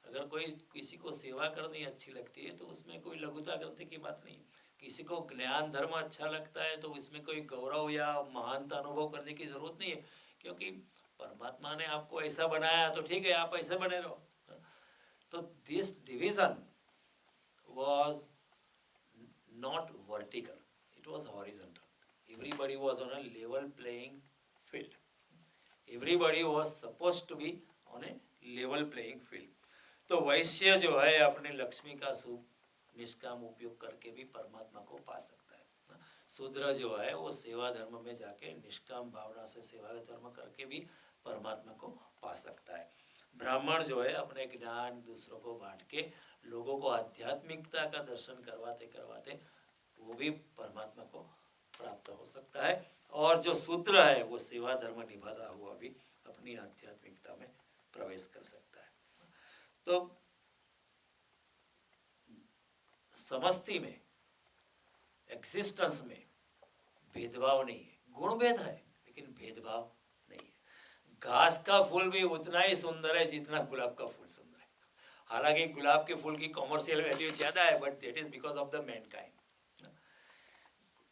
S1: अगर कोई किसी को सेवा करनी अच्छी लगती है तो उसमें कोई लघुता ग्रंथि की बात नहीं. किसी को ज्ञान धर्म अच्छा लगता है तो इसमें कोई गौरव या महानता अनुभव करने की जरूरत नहीं है, क्योंकि परमात्मा ने आपको ऐसा बनाया तो ठीक है आप ऐसे बने रहो. तो this division was not vertical, it was horizontal. Everybody was on a level playing field. Everybody was supposed to be on a level playing field. तो वैश्य जो है अपने लक्ष्मी का निष्काम उपयोग करके भी परमात्मा को पा सकता है. शूद्र जो है वो सेवा धर्म में जाके निष्काम भावना से सेवा धर्म करके भी परमात्मा को पा सकता है. ब्राह्मण जो है अपने ज्ञान दूसरों को बांट के लोगों को आध्यात्मिकता का दर्शन करवाते करवाते वो भी परमात्मा को प्राप्त हो सकता है. और जो शूद्र है वो सेवा धर्म निभाता हुआ भी अपनी आध्यात्मिकता में प्रवेश कर सकता है. तो समष्टि में, एग्जिस्टेंस में भेदभाव नहीं है. गुण भेद है लेकिन भेदभाव नहीं है. घास का फूल भी उतना ही सुंदर है जितना गुलाब का फूल सुंदर है. हालांकि गुलाब के फूल की कॉमर्शियल वैल्यू ज्यादा है, but that is because of the Mankind.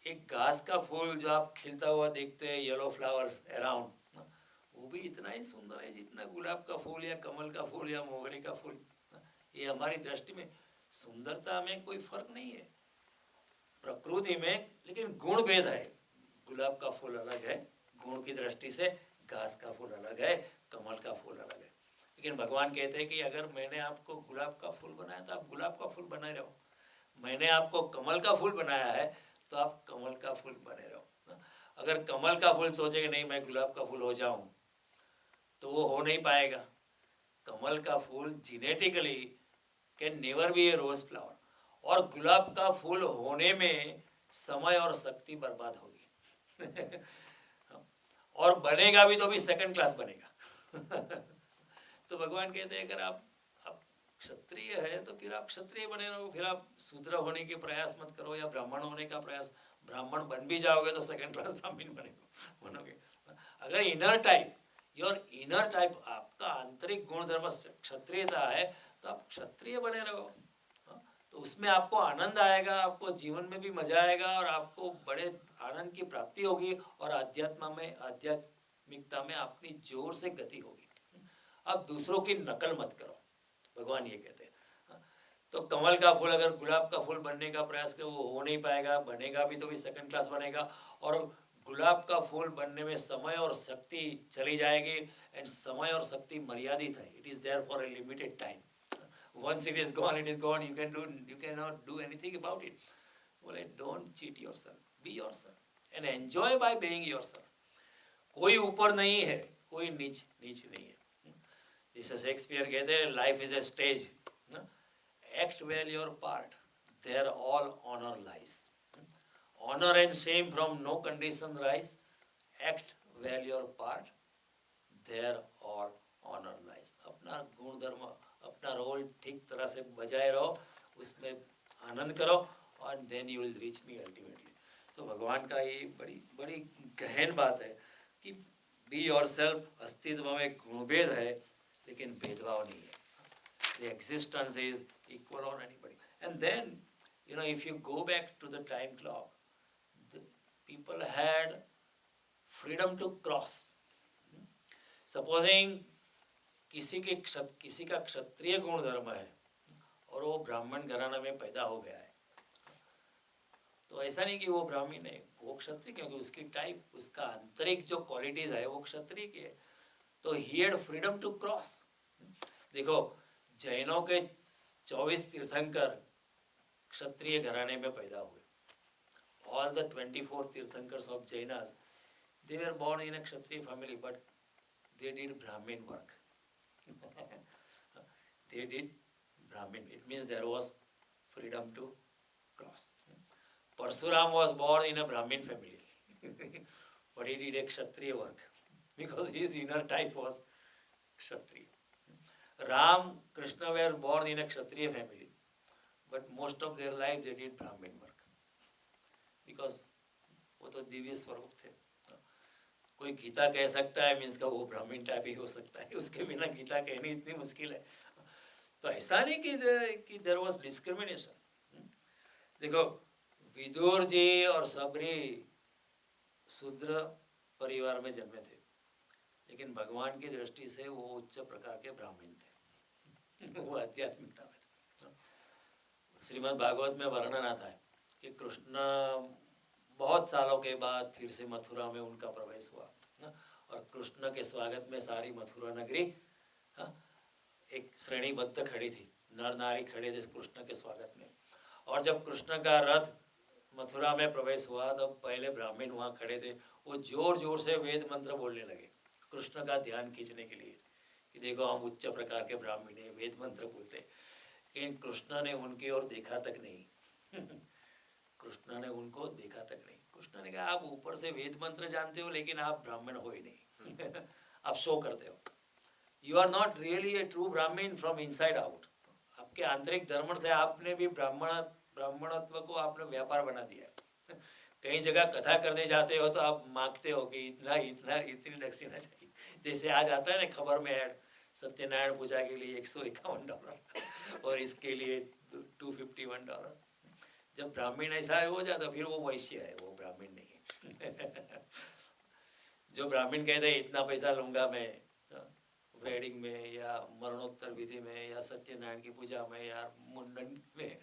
S1: एक घास का फूल जो आप खिलता हुआ देखते हैं, येलो फ्लावर्स अराउंड, वो भी इतना ही सुंदर है जितना गुलाब का फूल या कमल का फूल या मोगरे का फूल. ये हमारी दृष्टि में सुंदरता में कोई फर्क नहीं है प्रकृति में, लेकिन गुण भेद है. गुलाब का फूल अलग है गुण की दृष्टि से, घास का फूल अलग है, कमल का फूल अलग है. लेकिन भगवान कहते हैं कि अगर मैंने आपको गुलाब का फूल बनाया तो आप गुलाब का फूल बनाए रहो. मैंने आपको कमल का फूल बनाया है तो आप कमल का फूल बने रहो. अगर कमल का फूल सोचेंगे नहीं मैं गुलाब का फूल हो जाऊं तो वो हो नहीं पाएगा. कमल का फूल genetically can never be a rose flower, और गुलाब का फूल होने में समय और शक्ति बर्बाद होगी और बनेगा भी तो भी सेकंड क्लास बनेगा. तो भगवान कहते हैं अगर आप क्षत्रिय है तो फिर आप क्षत्रिय बने रहो, फिर आप शूद्र होने के प्रयास मत करो या ब्राह्मण होने का प्रयास. ब्राह्मण बन भी जाओगे तो सेकंड क्लास ब्राह्मण बनोगे. अगर इनर टाइप आपका आंतरिक गुण धर्म क्षत्रियता है तो आप क्षत्रिय बने रहो. तो उसमें आपको आनंद आएगा, आपको जीवन में भी मजा आएगा और आपको बड़े आनंद की प्राप्ति होगी और आध्यात्मिकता में अपनी जोर से गति होगी. आप दूसरों की नकल मत करो, भगवान ये कहते हैं. तो कमल का फूल अगर गुलाब का फूल बनने का प्रयास करे वो हो नहीं पाएगा, बनेगा भी तो भी सेकंड क्लास बनेगा। और गुलाब का फूल बनने में समय और शक्ति चली जाएगी, एंड समय और शक्ति मर्यादित है, it is there for a limited time. once it is gone, it is gone, you cannot do anything about it. बोले don't cheat yourself, be yourself and enjoy by being yourself. कोई ऊपर नहीं है, कोई नीच नहीं है। जैसे शेक्सपियर कहते हैं life is a stage, act well your part, there all honor lies. Honor and shame from no condition rise, act well your part, there all honor lies. अपना गुण धर्म, अपना रोल ठीक तरह से बजाए रहो, उसमें आनंद करो, और then you will reach me ultimately. तो भगवान का ये बड़ी बड़ी गहन बात है कि बी योर सेल्फ, अस्तित्व में गुणभेद है लेकिन भेदभाव नहीं है। The existence is equal on anybody. And then, if you go back to the time clock, the people had freedom to cross. Supposing किसी का क्षत्रिय गुण धर्म है और वो ब्राह्मण घराना में पैदा हो गया है, तो ऐसा नहीं कि वो ब्राह्मण है, वो क्षत्रिय, क्योंकि उसकी टाइप, उसका आंतरिक जो क्वालिटीज है वो क्षत्रिय की है, तो he had freedom to cross. देखो जैनों के 24 तीर्थंकर क्षत्रिय घराने में पैदा हुए। All the 24 tirthankaras of Jainas, they were born in a Kshatriya family, but they did Brahmin work. They did Brahmin. It means there was freedom to cross. Parsuram was born in a Brahmin family, but he did a Kshatriya work because his inner type was Kshatriya. Ram, Krishna were born in a Kshatriya family, but most of their life they did Brahmin work because वो तो दिव्य स्वरूप थे। कोई गीता कह सकता है means का वो ब्राह्मण टाइप ही हो सकता है, उसके बिना गीता कहनी इतनी मुश्किल है। तो ऐसा नहीं कि देयर वाज डिस्क्रिमिनेशन। देखो विदुर जी और सबरी शूद्र परिवार में जन्मे थे, लेकिन भगवान की दृष्टि से वो उच्च प्रकार के ब्राह्मण थे, वो आध्यात्मिकता में थे। श्रीमद् भागवत में वर्णन आता है कि कृष्ण बहुत सालों के बाद फिर से मथुरा में उनका प्रवेश हुआ, और कृष्ण के स्वागत में सारी मथुरा नगरी एक श्रेणीबद्ध खड़ी थी, नर नारी खड़े थे कृष्ण के स्वागत में। और जब कृष्ण का रथ मथुरा में प्रवेश हुआ तब पहले ब्राह्मण वहाँ खड़े थे, वो जोर जोर से वेद मंत्र बोलने लगे कृष्ण का ध्यान खींचने के लिए कि देखो हम उच्च प्रकार के ब्राह्मण हैं, वेद मंत्र बोलते। लेकिन कृष्ण ने उनकी ओर देखा तक नहीं। कृष्ण ने उनको देखा तक नहीं। कृष्ण ने कहा आप ऊपर से वेद मंत्र जानते हो लेकिन आप ब्राह्मण हो ही नहीं। आप शो करते हो, you are not really a true Brahmin from inside out. आपके आंतरिक धर्म से आपने भी ब्राह्मणत्व को आपने व्यापार बना दिया। कई जगह कथा करने जाते हो तो आप मांगते हो कि इतना इतना इतनी दक्षिणा चाहिए। जैसे आज आता है ना खबर में ऐड, सत्यनारायण पूजा के लिए $151 और इसके लिए $251। जब ब्राह्मण ऐसा हो जाता फिर वो वैश्य है, वो ब्राह्मण नहीं है। जो ब्राह्मण कहते हैं इतना पैसा लूंगा मैं वेडिंग में या मरणोत्तर विधि में या सत्यनारायण की पूजा में या मुंडन में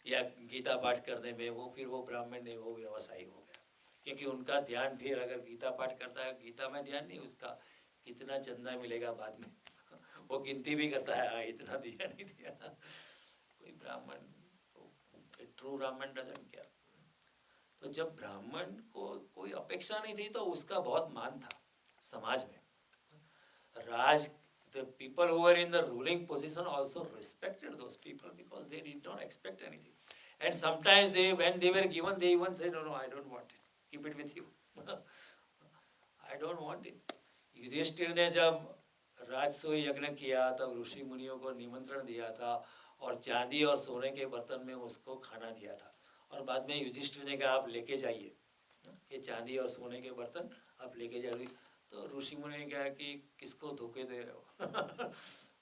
S1: या गीता पाठ करने में, वो फिर वो ब्राह्मण नहीं, वो व्यवसायी हो गया। क्योंकि उनका ध्यान फिर अगर गीता पाठ करता है, गीता में ध्यान नहीं, उसका कितना चंदा मिलेगा बाद में वो गिनती भी करता है, हाँ इतना दिया नहीं दिया। कोई ब्राह्मण, ट्रू ब्राह्मण डजंट केयर। तो जब ब्राह्मण को कोई अपेक्षा नहीं थी तो उसका बहुत मान था समाज में। the people who were in the ruling position also respected those people because they did not expect anything. And sometimes when they were given, they even said, no, I don't want it. Keep it with you. I don't want it. Yudhishthir ने जब राजसूय यज्ञ किया तब ऋषि मुनियों को निमंत्रण दिया था और चांदी और सोने के बर्तन में उसको खाना दिया था, और बाद में युधिष्ठिर ने कहा आप लेके जाइए ये चांदी और सोने के बर्तन, आप लेके जाइए। तो ऋषि मुनि ने कहा कि किसको धोखे दे रहे हो?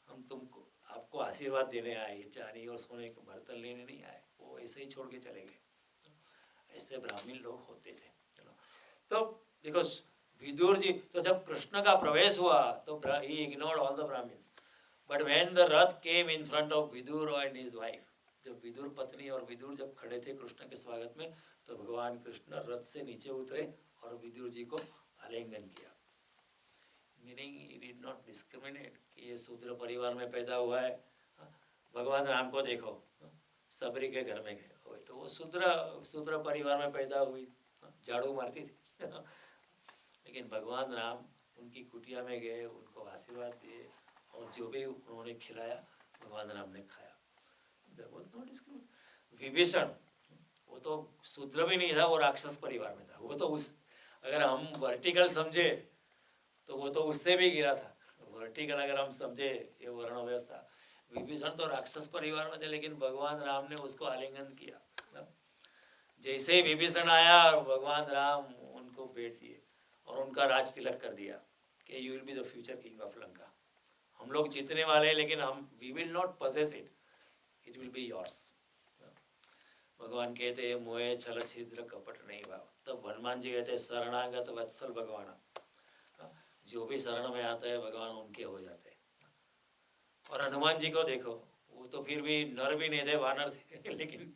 S1: हम तुमको आपको आशीर्वाद देने आए, ये चांदी और सोने के बर्तन लेने नहीं आए। वो ऐसे ही छोड़ के चले गए। ऐसे ब्राह्मण लोग होते थे। तो देखो विदुर जी, तो जब कृष्ण का प्रवेश हुआ तो he ignored all the Brahmins, but when the rath came in front of Vidur and his wife, जब विदुर पत्नी और विदुर जब खड़े थे कृष्ण के स्वागत में, तो भगवान कृष्ण रथ से नीचे उतरे और विदुर जी को आलिंगन किया। Meaning he did not discriminate कि ये शूद्र परिवार में पैदा हुआ है। भगवान राम को देखो, सबरी के घर में गए हुए तो वो शूद्र परिवार में पैदा हुई, झाड़ू मारती थी लेकिन भगवान राम उनकी कुटिया में गए, उनको आशीर्वाद दिए और जो भी उन्होंने खिलाया भगवान राम ने खाया। विभीषण वो तो शूद्र भी नहीं था, वो राक्षस परिवार में था। वो तो उस अगर हम वर्टिकल समझे तो वो तो उससे भी गिरा था। वर्टिकल अगर हम समझे ये वर्ण व्यवस्था, विभीषण तो राक्षस परिवार में थे लेकिन भगवान राम ने उसको आलिंगन किया। जैसे ही विभीषण आया भगवान राम उनको भेंट दिए और उनका राज तिलक कर दिया कि you will be the future king of Lanka. हम लोग जीतने वाले हैं लेकिन हम we will not possess it, it will be yours. भगवान कहते हैं मोहे छल छिद्र कपट नहीं भाव। तब हनुमान जी कहते हैं शरणागत वत्सल भगवान, जो भी शरण में आता है भगवान उनके हो जाते हैं। और हनुमान जी को देखो, वो तो फिर भी नर भी नहीं थे, वानर थे लेकिन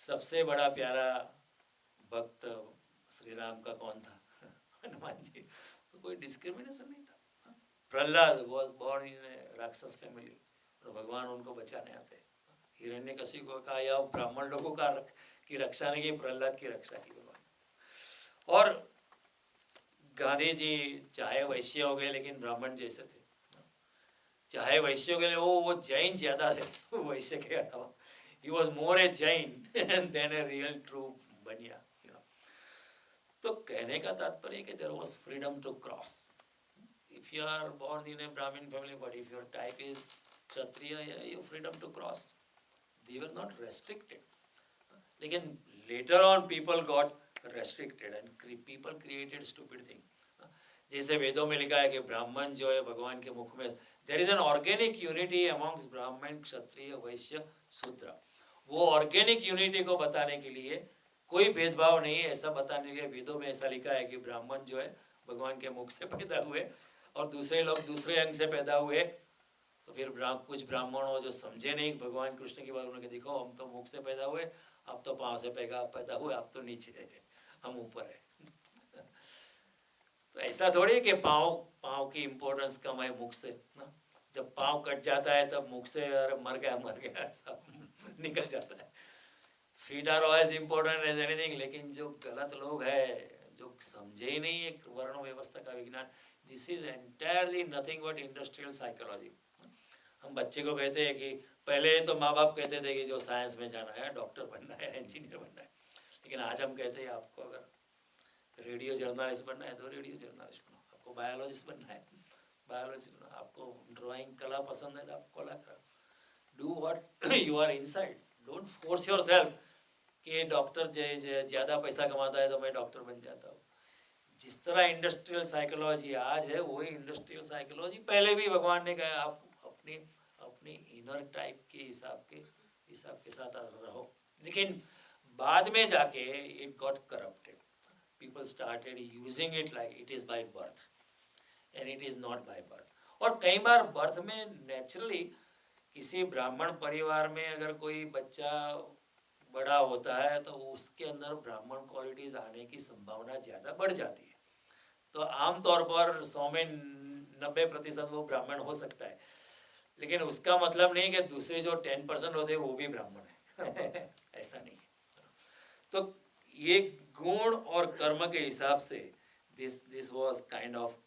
S1: सबसे बड़ा प्यारा भक्त श्री राम का कौन था? हनुमान जी। तो कोई डिस्क्रिमिनेशन नहीं था। प्रहलाद वॉज बोर्न इन राक्षस फैमिली और भगवान उनको बचाने आते। हिरण्यकशिपु को कहा या ब्राह्मण लोगों की रक्षा नहीं की, प्रहलाद की रक्षा की भगवान। और गांधी जी चाहे वैश्य हो गए लेकिन ब्राह्मण जैसे थे। चाहे वैश्य के लिए वो जैन ज्यादा थे वैश्य के अलावा। He was more a Jain than a real true बनिया, you know। तो कहने का तात्पर्य कि there was freedom to cross. If you are born in a Brahmin family, but if your type is Kshatriya, you freedom to cross. They were not restricted. लेकिन later on people got restricted and people created stupid thing. जैसे वेदों में लिखा है कि ब्राह्मण जो है भगवान के मुख में, there is an organic unity amongst ब्राह्मण क्षत्रिय वैश्य शूद्र। वो ऑर्गेनिक यूनिटी को बताने के लिए कोई भेदभाव नहीं है, ऐसा बताने के लिए वेदों में ऐसा लिखा है कि ब्राह्मण जो है भगवान के मुख से पैदा हुए और दूसरे लोग दूसरे अंग से पैदा हुए। तो फिर कुछ ब्राह्मण हो जो समझे नहीं भगवान कृष्ण की बात, उन्होंने देखो हम तो मुख से पैदा हुए, आप तो पाँव से पैदा हुए, आप तो नीचे है, हम ऊपर है। तो ऐसा थोड़ी है कि पाँव की इम्पोर्टेंस कम है मुख से ना। जब पाँव कट जाता है तब मुख से अरे मर गया सब निकल जाता है। Feet are as important as anything. लेकिन जो गलत लोग है, जो समझे ही नहीं एक वर्ण व्यवस्था का विज्ञान, this is entirely nothing but industrial psychology. हम बच्चे को कहते हैं कि पहले तो माँ बाप कहते थे कि जो साइंस में जाना है, डॉक्टर बनना है, इंजीनियर बनना है, लेकिन आज हम कहते हैं आपको अगर रेडियो जर्नलिस्ट बनना है तो रेडियो जर्नलिस्ट बनो, आपको बायोलॉजिस्ट बनना है बायोलॉजिस्ट बनो, आपको ड्राइंग कला पसंद है तो आप कला करो। Do what you are inside, don't force yourself कि डॉक्टर ज़्यादा पैसा कमाता है तो मैं डॉक्टर बन जाता हूँ। जिस तरह इंडस्ट्रियल साइकोलॉजी आज है वही इंडस्ट्रियल साइकोलॉजी पहले भी भगवान ने कहा, आप अपनी इनर टाइप के हिसाब के साथ रहो। लेकिन बाद में जाके it got corrupted, people started using it like it is by birth and it is not by birth. और कई बार बर्थ में नेचुरली किसी ब्राह्मण परिवार में अगर कोई बच्चा बड़ा होता है तो उसके अंदर ब्राह्मण क्वालिटीज़ आने की संभावना ज़्यादा बढ़ जाती है। तो आमतौर पर 100 में 90% वो ब्राह्मण हो सकता है, लेकिन उसका मतलब नहीं कि दूसरे जो 10% होते हैं वो भी ब्राह्मण है ऐसा नहीं है। तो ये गुण और कर्म के हिसाब से this was kind of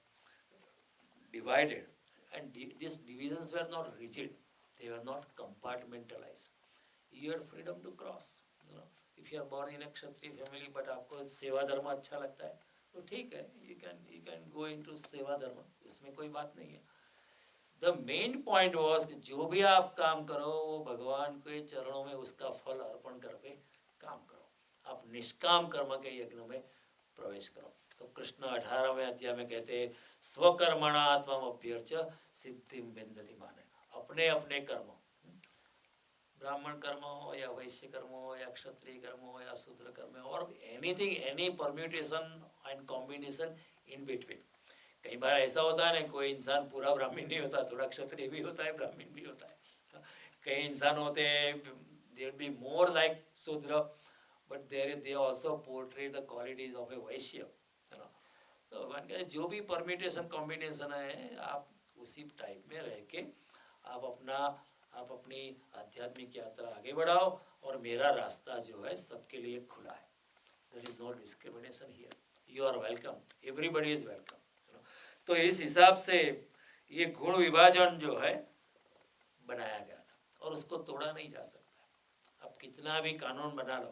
S1: divided and this divisions were not rigid, they were not compartmentalized. You had freedom to cross, you know. If you are born in a Kshatriya family but आपको सेवा धर्म अच्छा लगता है तो ठीक है, you can go into सेवा धर्म, इसमें कोई बात नहीं है। The main point was कि जो भी आप काम करो वो भगवान के चरणों में उसका फल अर्पण करके काम करो, आप निष्काम कर्म के यज्ञ में प्रवेश करो। तो कृष्ण 18वें अध्याय में कहते हैं स्वकर्मणा त्वम अभ्यर्च सिद्धिं विन्दति माने। अपने अपने कर्म, ब्राह्मण कर्म हो या वैश्य कर्म हो या क्षत्रिय कर्म हो या शूद्र कर्म हो, और anything any permutation and combination in between, कई बार ऐसा होता है ना, कोई इंसान पूरा ब्राह्मण नहीं होता, थोड़ा क्षत्रिय भी होता है, ब्राह्मण भी होता है। कई इंसान होते हैं, they be more like Shudra, but there they also portray the qualities of a Vaishya, है ना। तो भगवान कहते जो भी परमिटेशन कॉम्बिनेशन है, आप उसी टाइप में रह के आप अपनी आध्यात्मिक यात्रा आगे बढ़ाओ, और मेरा रास्ता जो है सबके लिए खुला है। There is no discrimination here, you are welcome, everybody is welcome. तो इस हिसाब से ये गुण विभाजन जो है बनाया गया था, और उसको तोड़ा नहीं जा सकता। आप कितना भी कानून बना लो,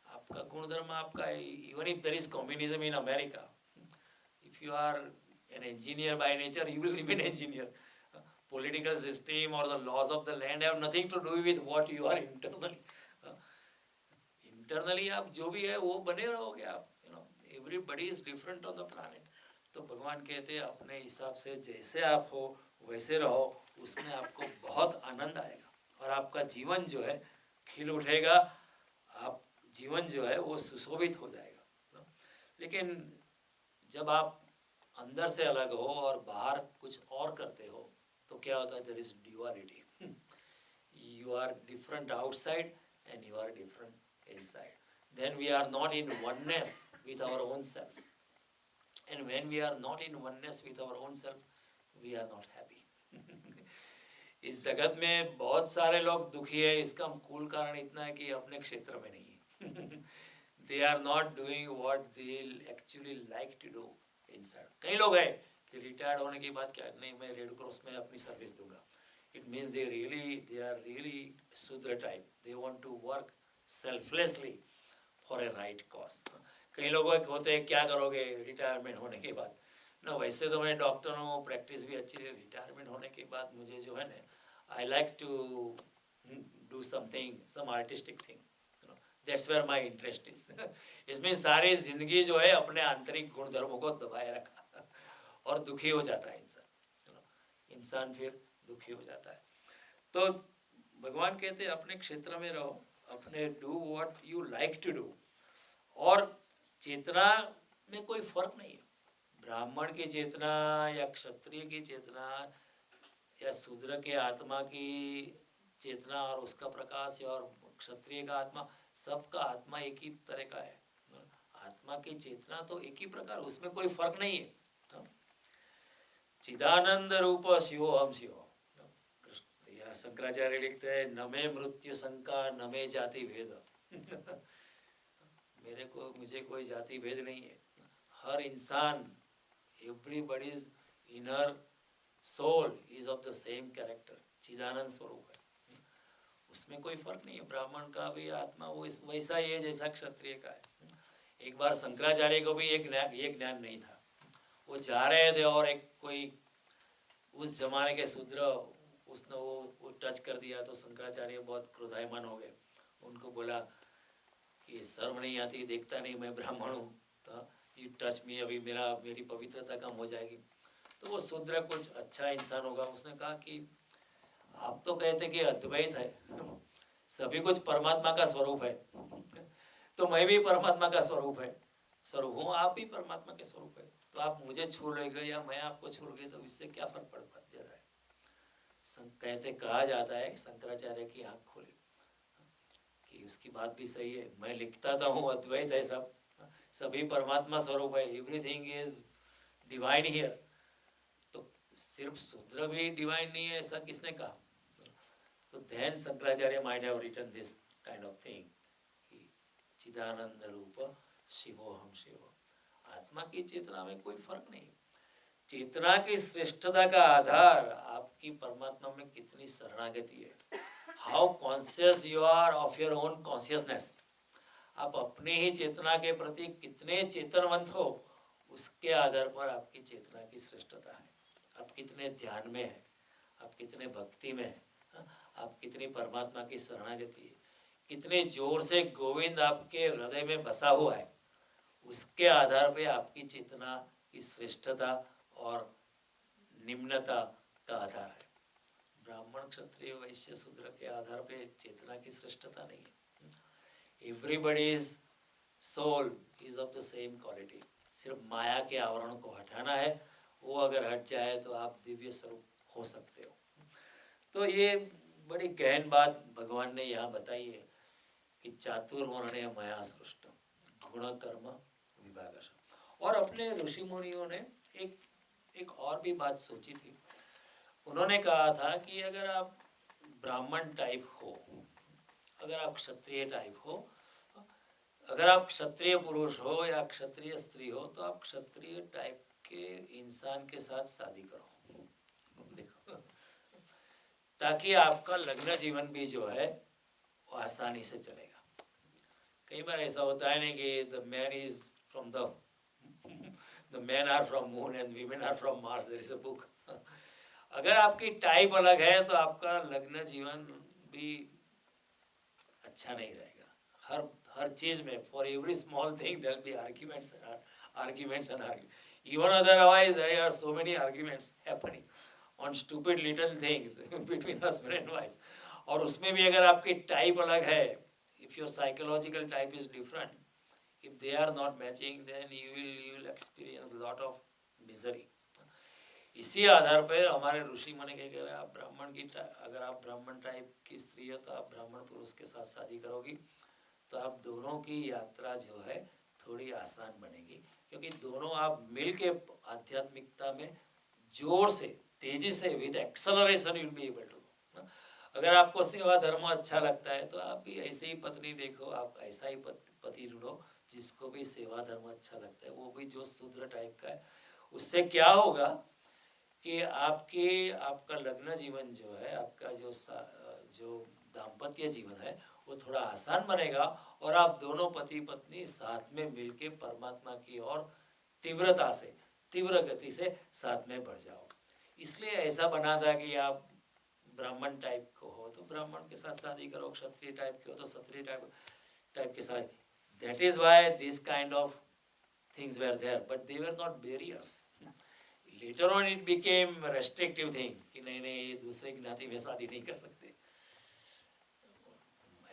S1: आपका गुणधर्म आपका, even if there is communism in America, if you are an engineer by nature, you will remain engineer. Political system or the laws of the land have nothing to do with what you are internally. Internally आप जो भी है वो बने रहोगे आप, everybody is different on the planet. तो भगवान कहते हैं अपने हिसाब से जैसे आप हो वैसे रहो, उसमें आपको बहुत आनंद आएगा, और आपका जीवन जो है खिल उठेगा, आप जीवन जो है वो सुशोभित हो जाएगा। लेकिन जब आप अंदर से अलग हो और बाहर कुछ और करते हो, तो क्या होता है, there is duality. You are different outside and you are different inside, then we are not in oneness with our own self, and when we are not in oneness with our own self, we are not happy. इस जगत में बहुत सारे लोग दुखी है, इसका मूल कारण इतना है कि अपने क्षेत्र में नहीं है। They are not doing what they actually like to do inside. कई लोग हैं कि रिटायर्ड होने के बाद क्या, नहीं मैं रेड क्रॉस में अपनी सर्विस दूंगा, it means they are really Shudra type, they want to work selflessly for a right cause. कई लोग होते हैं क्या करोगे रिटायरमेंट होने के बाद ना, वैसे तो मैं डॉक्टर हूँ, प्रैक्टिस भी अच्छी है, रिटायरमेंट होने के बाद मुझे जो है ना, I like to do something, some artistic thing, that's where my interest is. इसमें सारी जिंदगी जो है अपने आंतरिक गुणधर्मों को दबाए रखा, और दुखी हो जाता है इंसान फिर दुखी हो जाता है। तो भगवान कहते हैं अपने क्षेत्र में रहो, अपने do what you like to do, और चेतना में कोई फर्क नहीं है, ब्राह्मण की चेतना या क्षत्रिय की चेतना या शूद्र के आत्मा की चेतना और उसका प्रकाश, और क्षत्रिय का आत्मा, सबका आत्मा एक ही तरह का है, आत्मा की चेतना तो एक ही प्रकार, उसमें कोई फर्क नहीं है। चिदानंद रूप शिवोहम शिवोहम। कृष्ण शंकराचार्य लिखते हैं, न में मृत्यु शंका न में जाति भेद। मुझे कोई जाति भेद नहीं है, हर इंसान, everybody's inner soul is of the same character, चिदानंद स्वरूप है, उसमें कोई फर्क नहीं है। ब्राह्मण का भी आत्मा वो वैसा ही है जैसा क्षत्रिय का है। एक बार शंकराचार्य को भी एक ज्ञान नहीं था, वो जा रहे थे और एक कोई उस जमाने के शूद्र, उसने वो टच कर दिया, तो शंकराचार्य बहुत क्रोधायमान हो गए, उनको बोला कि शर्म नहीं आती, देखता नहीं मैं ब्राह्मण हूँ, तो यू टच मी, अभी मेरी पवित्रता कम हो जाएगी। तो वो शूद्र कुछ अच्छा इंसान होगा, उसने कहा कि आप तो कहते कि अद्वैत है, सभी कुछ परमात्मा का स्वरूप है, तो मैं भी परमात्मा का स्वरूप हूँ, आप भी परमात्मा के स्वरूप है, तो आप मुझे छू लेंगे या मैं आपको छू लूँगी, तो इससे क्या फर्क पड़ जाता है। कहा जाता है कि शंकराचार्य की आँख खोली, कि उसकी बात भी सही है, मैं लिखता तो हूँ अद्वैत है, सभी परमात्मा स्वरूप है, एवरीथिंग इज डिवाइन हियर, तो सिर्फ शूद्र भी डिवाइन नहीं है ऐसा किसने कहा। तो then Shankaracharya might have written this kind of thing कि चिदानंद रूप शिवोहम शिव। आत्मा की चेतना में कोई फर्क नहीं, चेतना की श्रेष्ठता का आधार आपकी परमात्मा में कितनी शरणागति है, how conscious you are of your own consciousness, आप अपने ही चेतना के प्रति कितने चेतनवंत हो, उसके आधार पर आपकी चेतना की श्रेष्ठता है। आप कितने ध्यान में है, आप कितने भक्ति में है, आप कितनी परमात्मा की शरणागति है, कितने जोर से गोविंद आपके हृदय में बसा हुआ है, उसके आधार पे आपकी चेतना की श्रेष्ठता और निम्नता का आधार है। ब्राह्मण क्षत्रिय वैश्य शूद्र के आधार पे चेतना की श्रेष्ठता नहीं है। Everybody's soul is of the same quality, सिर्फ माया के आवरण को हटाना है, वो अगर हट जाए तो आप दिव्य स्वरूप हो सकते हो। तो ये बड़ी गहन बात भगवान ने यहाँ बताई है कि चातुर्वर्ण्य मया सृष्टम गुण कर्म विभागशः। और अपने ऋषि मुनियों ने एक एक और भी बात सोची थी। उन्होंने कहा था कि अगर आप ब्राह्मण टाइप हो, अगर आप क्षत्रिय टाइप हो, अगर आप क्षत्रिय पुरुष हो या क्षत्रिय स्त्री हो, तो आप क्षत्रिय टाइप के इंसान के साथ शादी करो। देखो, ताकि आपका लग्न जीवन भी जो है वो आसानी से चलेगा। कई बार ऐसा होता है नहीं कि the man is from the man are from moon and women are from Mars, there is a book. अगर आपकी टाइप अलग है तो आपका लग्न जीवन भी अच्छा नहीं रहेगा। हर हर चीज में, for every small thing there will be arguments and even otherwise there are so many arguments happening on stupid little things between husband and wife. और उसमें भी अगर आपकी टाइप अलग है, if your psychological type is different, if they are not matching, then you will experience lot of misery. इसी आधार पर हमारे ऋषि मुनि कह रहे हैं, आप ब्राह्मण की अगर आप ब्राह्मण टाइप की स्त्री हो तो आप ब्राह्मण पुरुष के साथ शादी करोगी तो आप दोनों की यात्रा जो है थोड़ी आसान बनेगी, क्योंकि दोनों आप मिल के आध्यात्मिकता में जोर से, तेजी से, with acceleration you will be able to. अगर आपको सेवा धर्म अच्छा लगता है तो आप भी ऐसे ही पत्नी देखो, आप ऐसा ही पति ढूंढो जिसको भी सेवा धर्म अच्छा लगता है, वो भी जो शूद्र टाइप का है। उससे क्या होगा कि आपका लग्न जीवन जो है, आपका जो दाम्पत्य जीवन है वो थोड़ा आसान बनेगा और आप दोनों पति पत्नी साथ में मिलके परमात्मा की ओर तीव्रता से, तीव्र गति से साथ में बढ़ जाओ। इसलिए ऐसा बना था कि आप ब्राह्मण टाइप को हो तो ब्राह्मण के साथ शादी करो, क्षत्रिय टाइप के हो तो क्षत्रिय टाइप के साथ। That is why this kind of things were there, but they were not barriers. Later on it became restrictive thing कि नहीं नहीं, दूसरे ज्ञाति में शादी नहीं कर सकते।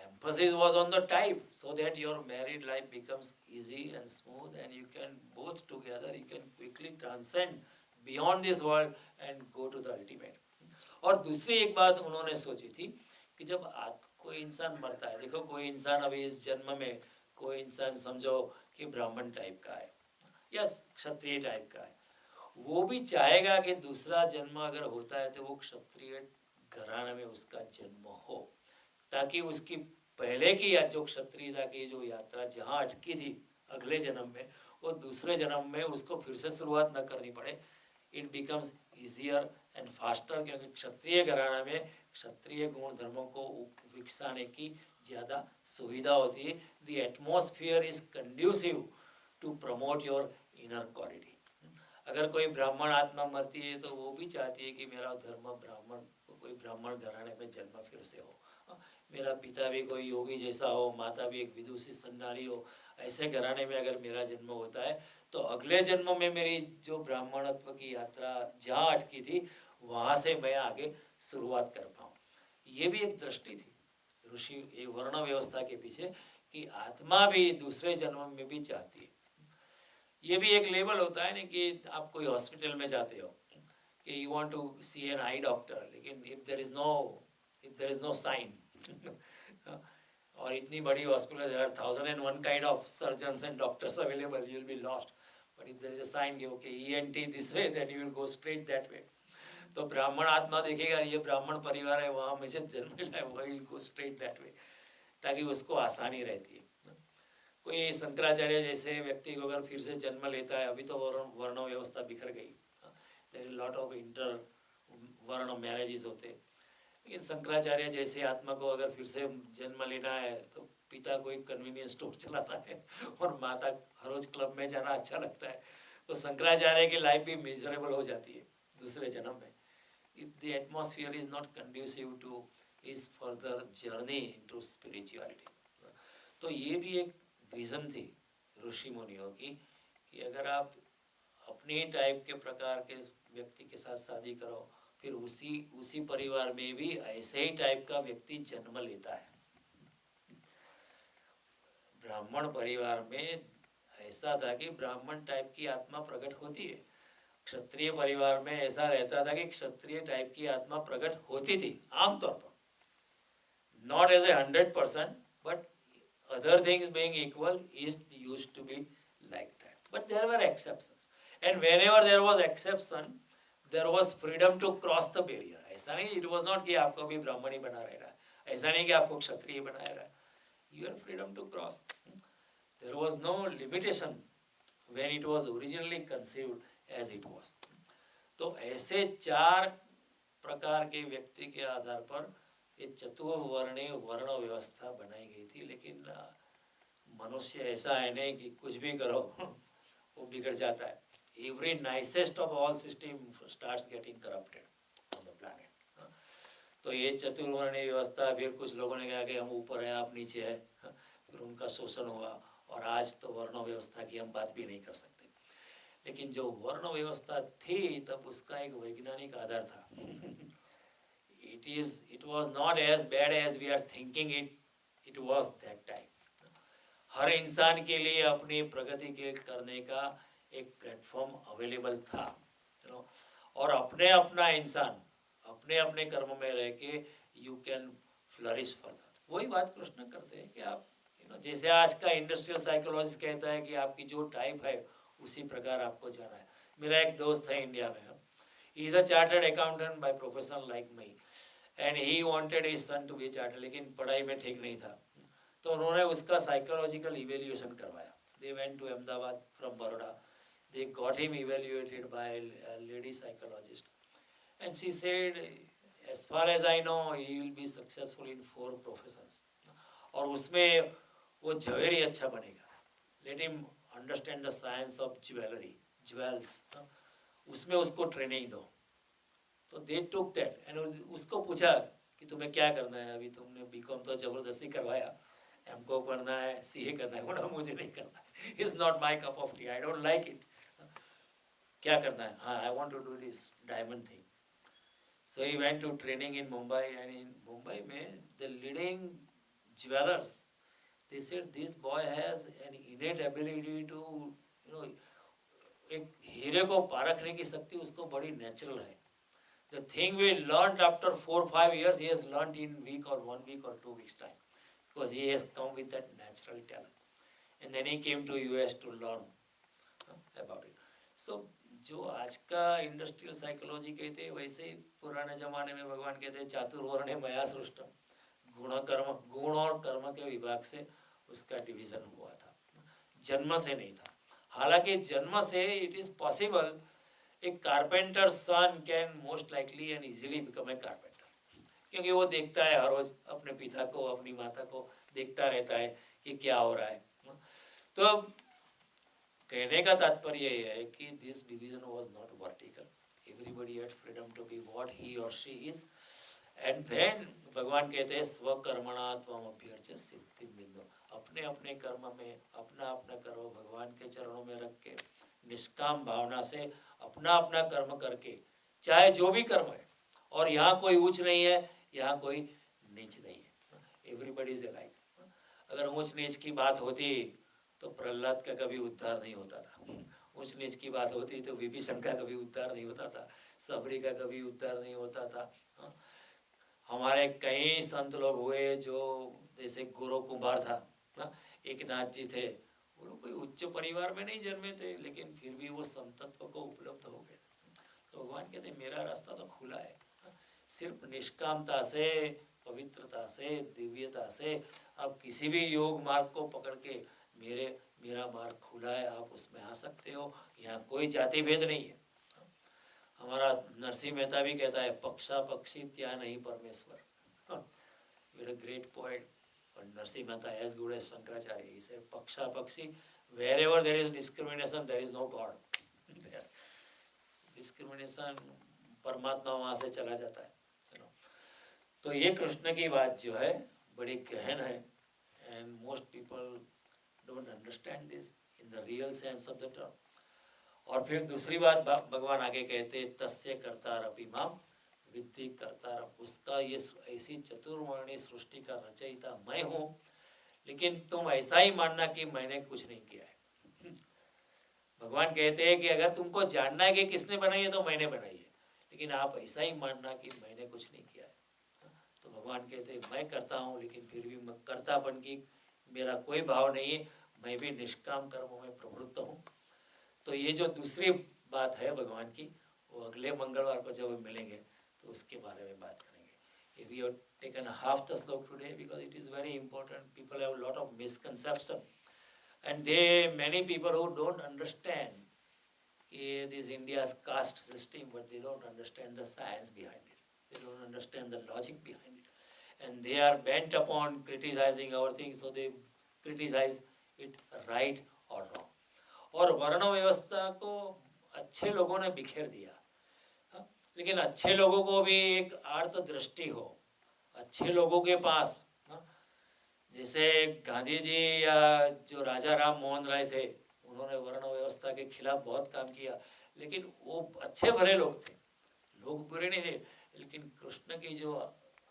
S1: Emphasis was on the type, so that your married life becomes easy and smooth, and you can both together, you can quickly transcend beyond this world and go to the ultimate. और दूसरी एक बात उन्होंने सोची थी कि जब कोई इंसान मरता है, देखो कोई इंसान अभी इस जन्म में, कोई इंसान समझो कि ब्राह्मण टाइप का है या क्षत्रिय टाइप का है, वो भी चाहेगा कि दूसरा जन्म अगर होता है तो वो क्षत्रिय घराने में उसका जन्म हो, ताकि उसकी पहले की जो क्षत्रियता की जो यात्रा जहाँ अटकी थी अगले जन्म में, वो दूसरे जन्म में उसको फिर से शुरुआत न करनी पड़े। It becomes easier and faster, क्योंकि क्षत्रिय घराना में क्षत्रिय गुण धर्मों को विकसाने की ज़्यादा सुविधा होती है। The atmosphere is conducive to promote your inner quality. अगर कोई ब्राह्मण आत्मा मरती है तो वो भी चाहती है कि मेरा धर्म ब्राह्मण, कोई ब्राह्मण घराने में जन्म फिर से हो, मेरा पिता भी कोई योगी जैसा हो, माता भी एक विदुषी सन्नारी हो, ऐसे घराने में अगर मेरा जन्म होता है तो अगले जन्म में मेरी जो ब्राह्मणत्व की यात्रा जहाँ अटकी थी वहाँ से मैं आगे शुरुआत कर पाऊँ। ये भी एक दृष्टि थी ऋषि एक वर्ण व्यवस्था के पीछे, कि आत्मा भी दूसरे जन्म में भी चाहती है। ये भी एक लेवल होता है ना कि आप कोई हॉस्पिटल में जाते हो कि you want to see an eye doctor, लेकिन if there is no sign और इतनी बड़ी hospital, there are 1001 kind of surgeons and doctors available, you will be lost. But if there is a sign कि okay ENT this way, then you will go straight that way. तो ब्राह्मण आत्मा देखेगा ये ब्राह्मण परिवार है, वहाँ मुझे जन्म मिला है, वही विल गो स्ट्रेट दैट वे, ताकि उसको आसानी रहती है। कोई शंकराचार्य जैसे व्यक्ति को अगर फिर से जन्म लेता है, अभी तो वर्ण व्यवस्था बिखर गई, there is lot of inter varna marriages होते, लेकिन शंकराचार्य जैसे आत्मा को अगर फिर से जन्म लेना है तो पिता कोई कन्वीनियंस स्टोर चलाता है और माता हर रोज क्लब में जाना अच्छा लगता है, तो शंकराचार्य की लाइफ भी मिजरेबल हो जाती है दूसरे जन्म में। The atmosphere is not conducive two is further journey into spirituality. तो ये भी एक विजन थी ऋषि मुनियों की कि अगर आप अपने टाइप के प्रकार के व्यक्ति के साथ शादी करो, फिर उसी परिवार में भी ऐसे ही टाइप का व्यक्ति जन्म लेता है। ब्राह्मण परिवार में ऐसा था कि ब्राह्मण टाइप की आत्मा प्रकट होती है, क्षत्रिय परिवार में ऐसा रहता था कि क्षत्रिय टाइप की आत्मा प्रकट होती थी आमतौर पर, not as a 100%, but other things being equal, is used to be like that. But there were exceptions, and whenever there was exception, there was freedom to cross the barrier. ऐसा नहीं, it was not कि आपको भी ब्राह्मणी बना रहेगा, ऐसा नहीं कि आपको क्षत्रिय बनाएगा. You had freedom to cross. There was no limitation when it was originally conceived as it was. तो ऐसे चार प्रकार के व्यक्ति के आधार पर ये चतुर्वर्णीय वर्ण व्यवस्था बनाई गई थी. लेकिन मनुष्य ऐसा है नहीं कि कुछ भी करो वो बिगड़ जाता है. Every nicest of all system starts getting corrupted on the planet. तो ये चतुर्वर्णीय व्यवस्था, फिर कुछ लोगों ने कहा कि हम ऊपर है आप नीचे है, फिर उनका शोषण हुआ, और आज तो वर्ण व्यवस्था की हम बात भी नहीं कर सकते. लेकिन जो वर्ण व्यवस्था थी तब उसका एक वैज्ञानिक आधार था. It was not as bad as we are thinking it was that time. हर इंसान के लिए अपनी प्रगति के करने का एक प्लेटफॉर्म अवेलेबल था, और अपने अपना इंसान अपने अपने कर्म में रह के यू कैन फ्लरिश फर्दर. वही बात कृष्ण करते हैं कि आप जैसे आज का इंडस्ट्रियल साइकोलॉजिस्ट कहता है कि आपकी जो टाइप है उसी प्रकार आपको जाना है. मेरा एक दोस्त है इंडिया में, he is a chartered accountant by profession like me, and he wanted his son to be chartered, लेकिन पढ़ाई में ठीक नहीं था, तो उन्होंने उसका साइकोलॉजिकल इवेल्यूएशन करवाया. They went to Ahmedabad from Baroda, they got him evaluated by lady psychologist, and she said as far as I know he will be successful in 4 professions, और उसमें वो झवेरी अच्छा बनेगा. Let him understand the science of jewellery, jewels, उसमें उसको training दो. तो दे टुक दैट, एंड उसको पूछा कि तुम्हें क्या करना है, अभी तुमने बीकॉम तो ज़बरदस्ती करवाया, एमको करना है, सीए करना है. बोला मुझे नहीं करना, is not my cup of tea, I don't like it. क्या करना है? हाँ, I want to do this diamond thing. So he went to training in Mumbai, and in Mumbai में the leading jewellers, they said this boy has an innate ability to एक हीरे को पारखने की शक्ति उसको बड़ी नेचुरल है. The thing we learned after 4-5 years, he has learned in week or 1 week or 2 weeks time, because he has come with that natural talent, and then he came to US to learn about it. So जो आज का industrial psychology कहते हैं, वैसे ही पुराने जमाने में भगवान कहते हैं चातुर्वर्ण्य मया सृष्टम. गुण और कर्म के विभाग से उसका डिवीजन हुआ था, जन्म से नहीं था. हालांकि जन्म से it is possible a carpenter son can most likely and easily become a carpenter, क्योंकि वो देखता है हर रोज अपने पिता को, अपनी माता को देखता रहता है कि क्या हो रहा है. तो कहने का तात्पर्य ये है कि this division was not vertical, everybody had freedom to be what he और शी इज. एंड देन भगवान कहते हैं स्वकर्मणा त्वम अभ्यर्च्य सिद्धि बिंदु. अपने अपने कर्म में अपना अपना करो, भगवान के चरणों में रख के निष्काम भावना से अपना अपना कर्म करके, चाहे जो भी कर्म है. और यहाँ कोई ऊंच नहीं है, यहाँ कोई नीच नहीं है, एवरीबडी इज अलाइक. अगर ऊंच नीच की बात होती तो प्रहलाद का कभी उद्धार नहीं होता था. ऊंच नीच की बात होती तो विभीषण का कभी उद्धार नहीं होता था, सबरी का कभी उद्धार नहीं होता था. हमारे कई संत लोग हुए जो, जैसे गुरु कुमार था, एक नाथ जी थे, वो लोग कोई उच्च परिवार में नहीं जन्मे थे, लेकिन फिर भी वो संतत्व को उपलब्ध हो गए. तो भगवान कहते मेरा रास्ता तो खुला है, सिर्फ निष्कामता से, पवित्रता से, दिव्यता से आप किसी भी योग मार्ग को पकड़ के मेरा मार्ग खुला है, आप उसमें आ सकते हो. यहाँ कोई जाति भेद नहीं है. हमारा नरसिंह मेहता भी कहता है पक्षा पक्षी त्या नहीं परमेश्वर. Great poet. But Narasimha Mehta, as good as Shankaracharya, he said, Paksha Pakshi, wherever there is discrimination, there is no God. Discrimination, परमात्मा वहाँ से चला जाता है. तो ये कृष्ण की बात जो है बड़ी गहन है, and most people don't understand this in the real sense of the term. और फिर दूसरी बात भगवान आगे कहते तस्य कर्तारपि माम विद्धि कर्तार. उसका ये ऐसी चतुर्वर्णी सृष्टि का रचयिता मैं हूँ, लेकिन तुम ऐसा ही मानना कि मैंने कुछ नहीं किया है. भगवान कहते हैं कि अगर तुमको जानना है कि किसने बनाई है तो मैंने बनाई है, लेकिन आप ऐसा ही मानना कि मैंने कुछ नहीं किया है। तो भगवान कहते हैं मैं करता हूँ, लेकिन फिर भी मैं कर्तापन की मेरा कोई भाव नहीं है, मैं भी निष्काम कर्मों में प्रवृत्त हूँ। तो ये जो दूसरी बात है भगवान की, वो अगले मंगलवार को जब मिलेंगे तो उसके बारे में बात करेंगे। We have taken half the slok today because it is very important. People have a lot of misconception, and many people who don't understand this India's caste system, but they don't understand the science behind it. They don't understand the logic behind it, and they are bent upon criticizing our things, so they criticize it right or wrong. और वर्ण व्यवस्था को अच्छे लोगों ने बिखेर दिया, हाँ? लेकिन अच्छे लोगों को भी एक आर्त दृष्टि हो, अच्छे लोगों के पास, हाँ? जैसे गांधी जी या जो राजा राम मोहन राय थे, उन्होंने वर्ण व्यवस्था के खिलाफ बहुत काम किया, लेकिन वो अच्छे भले लोग थे, लोग बुरे नहीं थे। लेकिन कृष्ण की जो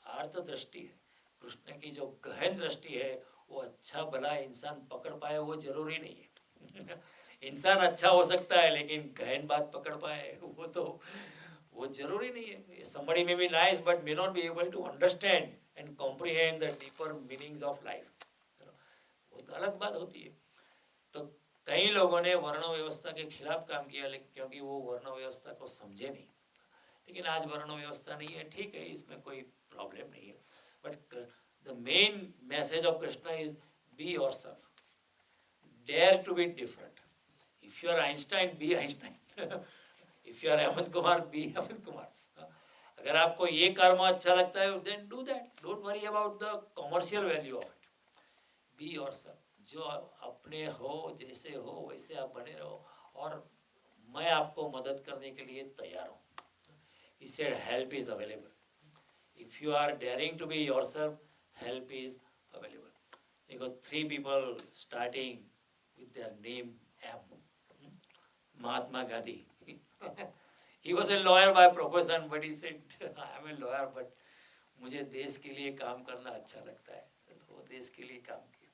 S1: आर्त दृष्टि है, कृष्ण की जो गहन दृष्टि है, वो अच्छा भला इंसान पकड़ पाए वो जरूरी नहीं है। इंसान अच्छा हो सकता है, लेकिन गहन बात पकड़ पाए वो जरूरी नहीं है। somebody may be nice but may not be able to understand and comprehend the deeper meanings of life, वो तो अलग बात होती है। तो कई लोगों ने वर्ण व्यवस्था के खिलाफ काम किया, लेकिन क्योंकि वो वर्ण व्यवस्था को समझे नहीं। लेकिन आज वर्ण व्यवस्था नहीं है, ठीक है, इसमें कोई प्रॉब्लम नहीं है, but the main message of Krishna is be yourself, dare to be different. If you are Einstein, be Einstein. If you are Hemant Kumar, be Hemant Kumar. अगर आपको ये कर्म अच्छा लगता है, then do that. Don't worry about the commercial value of it. Be yourself. जो अपने हो, जैसे हो वैसे आप बने रहो, और मैं आपको मदद करने के लिए तैयार हूँ। He said help is available. If you are daring to be yourself, help is available. देखो 3 people starting with their name M. Mahatma Gandhi. He was a lawyer by profession, but he said, I am a lawyer, but मुझे देश के लिए काम करना अच्छा लगता है, तो वो देश के लिए काम किया।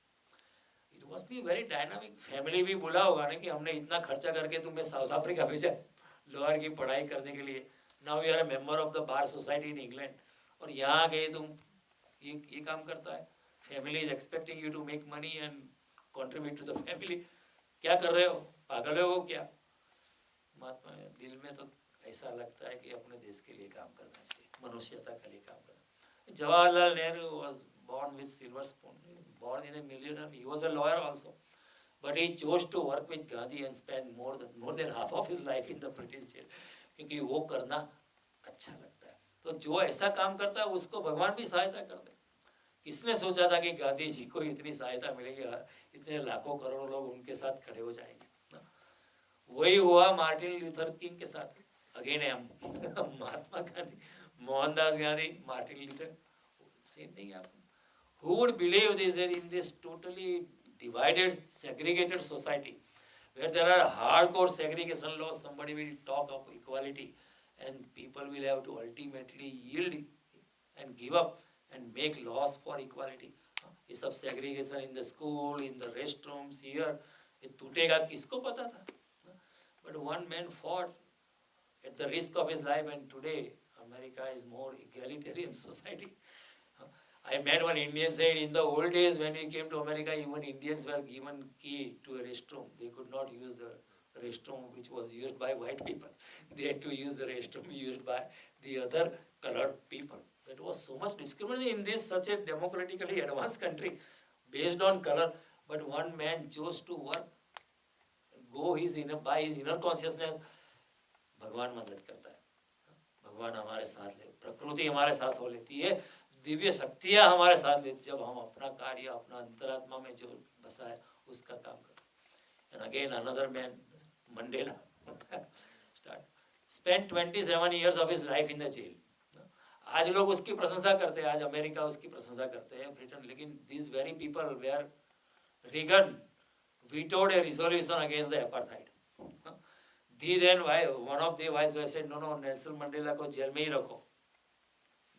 S1: It must be very dynamic. Family भी बोला होगा ना कि हमने इतना खर्चा करके तुम्हें साउथ अफ्रीका भेजा लॉयर की पढ़ाई करने के लिए, now you are a member of the bar society in England, और यहाँ गए तुम ये काम करता है। Family is expecting you to make money and contribute to the family. क्या कर रहे हो, पागल हो क्या? महात्मा दिल में तो ऐसा लगता है कि अपने देश के लिए काम करना चाहिए, मनुष्यता के लिए काम करना। Jawaharlal Nehru was born with silver spoon, born in a millionaire. He was a lawyer also, but he chose to work with Gandhi and spend more than half of his life in the British jail, क्योंकि वो करना अच्छा लगता है। तो जो ऐसा काम करता है उसको भगवान भी सहायता करते हैं। किसने सोचा था कि गांधी जी को इतनी सहायता मिलेगी, इतने लाखों करोड़ों लोग उनके साथ खड़े हो जाएंगे। वही हुआ मार्टिन ल्यूथर किंग के साथ, again Mahatma Gandhi, Mohandas Gandhi, Martin Luther, same thing happened. Who would believe this, that in this totally divided, segregated society, where there are hardcore segregation laws, somebody will talk of equality, and people will have to ultimately yield and give up and make laws for equality. ये सब segregation in the school, in the restrooms, here, ये टूटेगा किसको पता था? But one man fought at the risk of his life, and today America is more egalitarian society. I met one Indian said in the old days when we came to America, even Indians were given key to a restroom. They could not use the restroom which was used by white people. They had to use the restroom used by the other colored people. That was so much discrimination in this such a democratically advanced country based on color. But one man chose to work, go his inner, by his inner consciousness. भगवान मदद करता है, भगवान हमारे साथ ले, प्रकृति हमारे साथ हो लेती है, दिव्य शक्तियाँ हमारे साथ लेती, जब हम अपना कार्य अपना अंतरात्मा में जो बसा है उसका काम करते हैं। And again another man, Mandela, spent 27 years of his life in the jail. आज लोग उसकी प्रशंसा करते हैं, आज अमेरिका उसकी प्रशंसा करते हैं, ब्रिटेन, लेकिन these very people were Reagan vetoed a resolution against the apartheid. Then one of the vice presidents said, no, Nelson Mandela को जेल में ही रखो.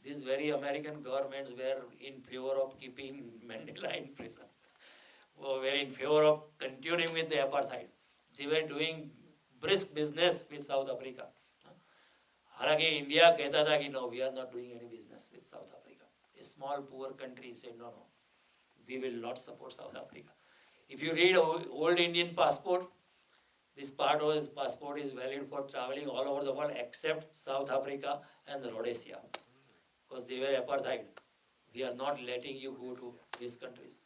S1: These very American governments were in favor of keeping Mandela in prison. Were in favor of continuing with the apartheid. they were doing brisk business with South Africa. हालांकि India कहता था कि no, we are not doing any business with South Africa. A small poor country said no, we will not support South Africa. If you read old Indian passport, this part of his passport is valid for traveling all over the world except South Africa and Rhodesia, because they were apartheid. We are not letting you go to these countries.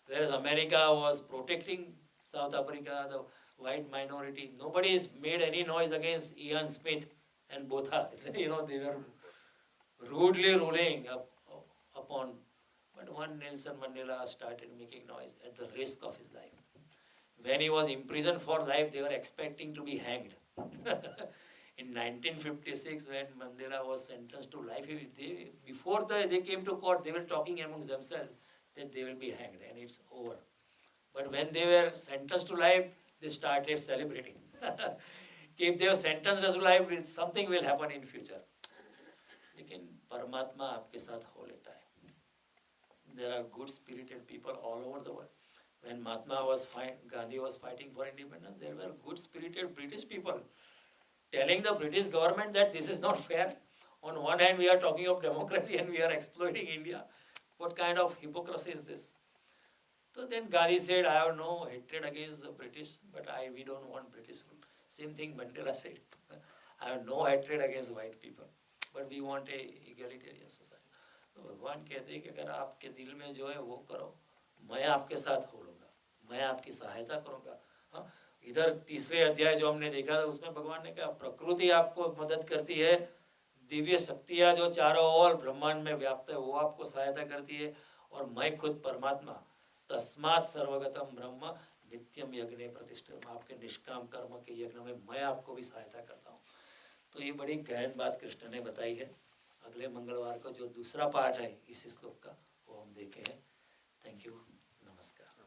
S1: Whereas America was protecting South Africa, the white minority. Nobody has made any noise against Ian Smith and Botha. They were rudely ruling upon. But one Nelson Mandela started making noise at the risk of his life. When he was imprisoned for life, they were expecting to be hanged. In 1956, when Mandela was sentenced to life, before they came to court, they were talking amongst themselves that they will be hanged and it's over. But when they were sentenced to life, they started celebrating. If they were sentenced to life, something will happen in future. लेकिन परमात्मा आपके साथ हो लेता है. There are good-spirited people all over the world. When Gandhi was fighting for independence, there were good-spirited British people telling the British government that this is not fair. On one hand, we are talking of democracy and we are exploiting India. What kind of hypocrisy is this? So then Gandhi said, I have no hatred against the British, but we don't want British rule. Same thing Mandela said. I have no hatred against white people, but we want a egalitarian society. तो भगवान कहते हैं कि अगर आपके दिल में जो है वो करो, मैं आपके साथ हो लूँगा, मैं आपकी सहायता करूँगा. हाँ, इधर तीसरे अध्याय जो हमने देखा था उसमें भगवान ने कहा प्रकृति आपको मदद करती है, दिव्य शक्तियाँ जो चारों ओर ब्रह्मांड में व्याप्त है वो आपको सहायता करती है, और मैं खुद परमात्मा तस्मात् सर्वगतम ब्रह्म नित्यम यज्ञ प्रतिष्ठितम्, आपके निष्काम कर्म के यज्ञ में मैं आपको भी सहायता करता हूँ. तो ये बड़ी गहन बात कृष्ण ने बताई है. अगले मंगलवार को जो दूसरा पार्ट है इस श्लोक का वो हम देखें. Thank you. नमस्कार.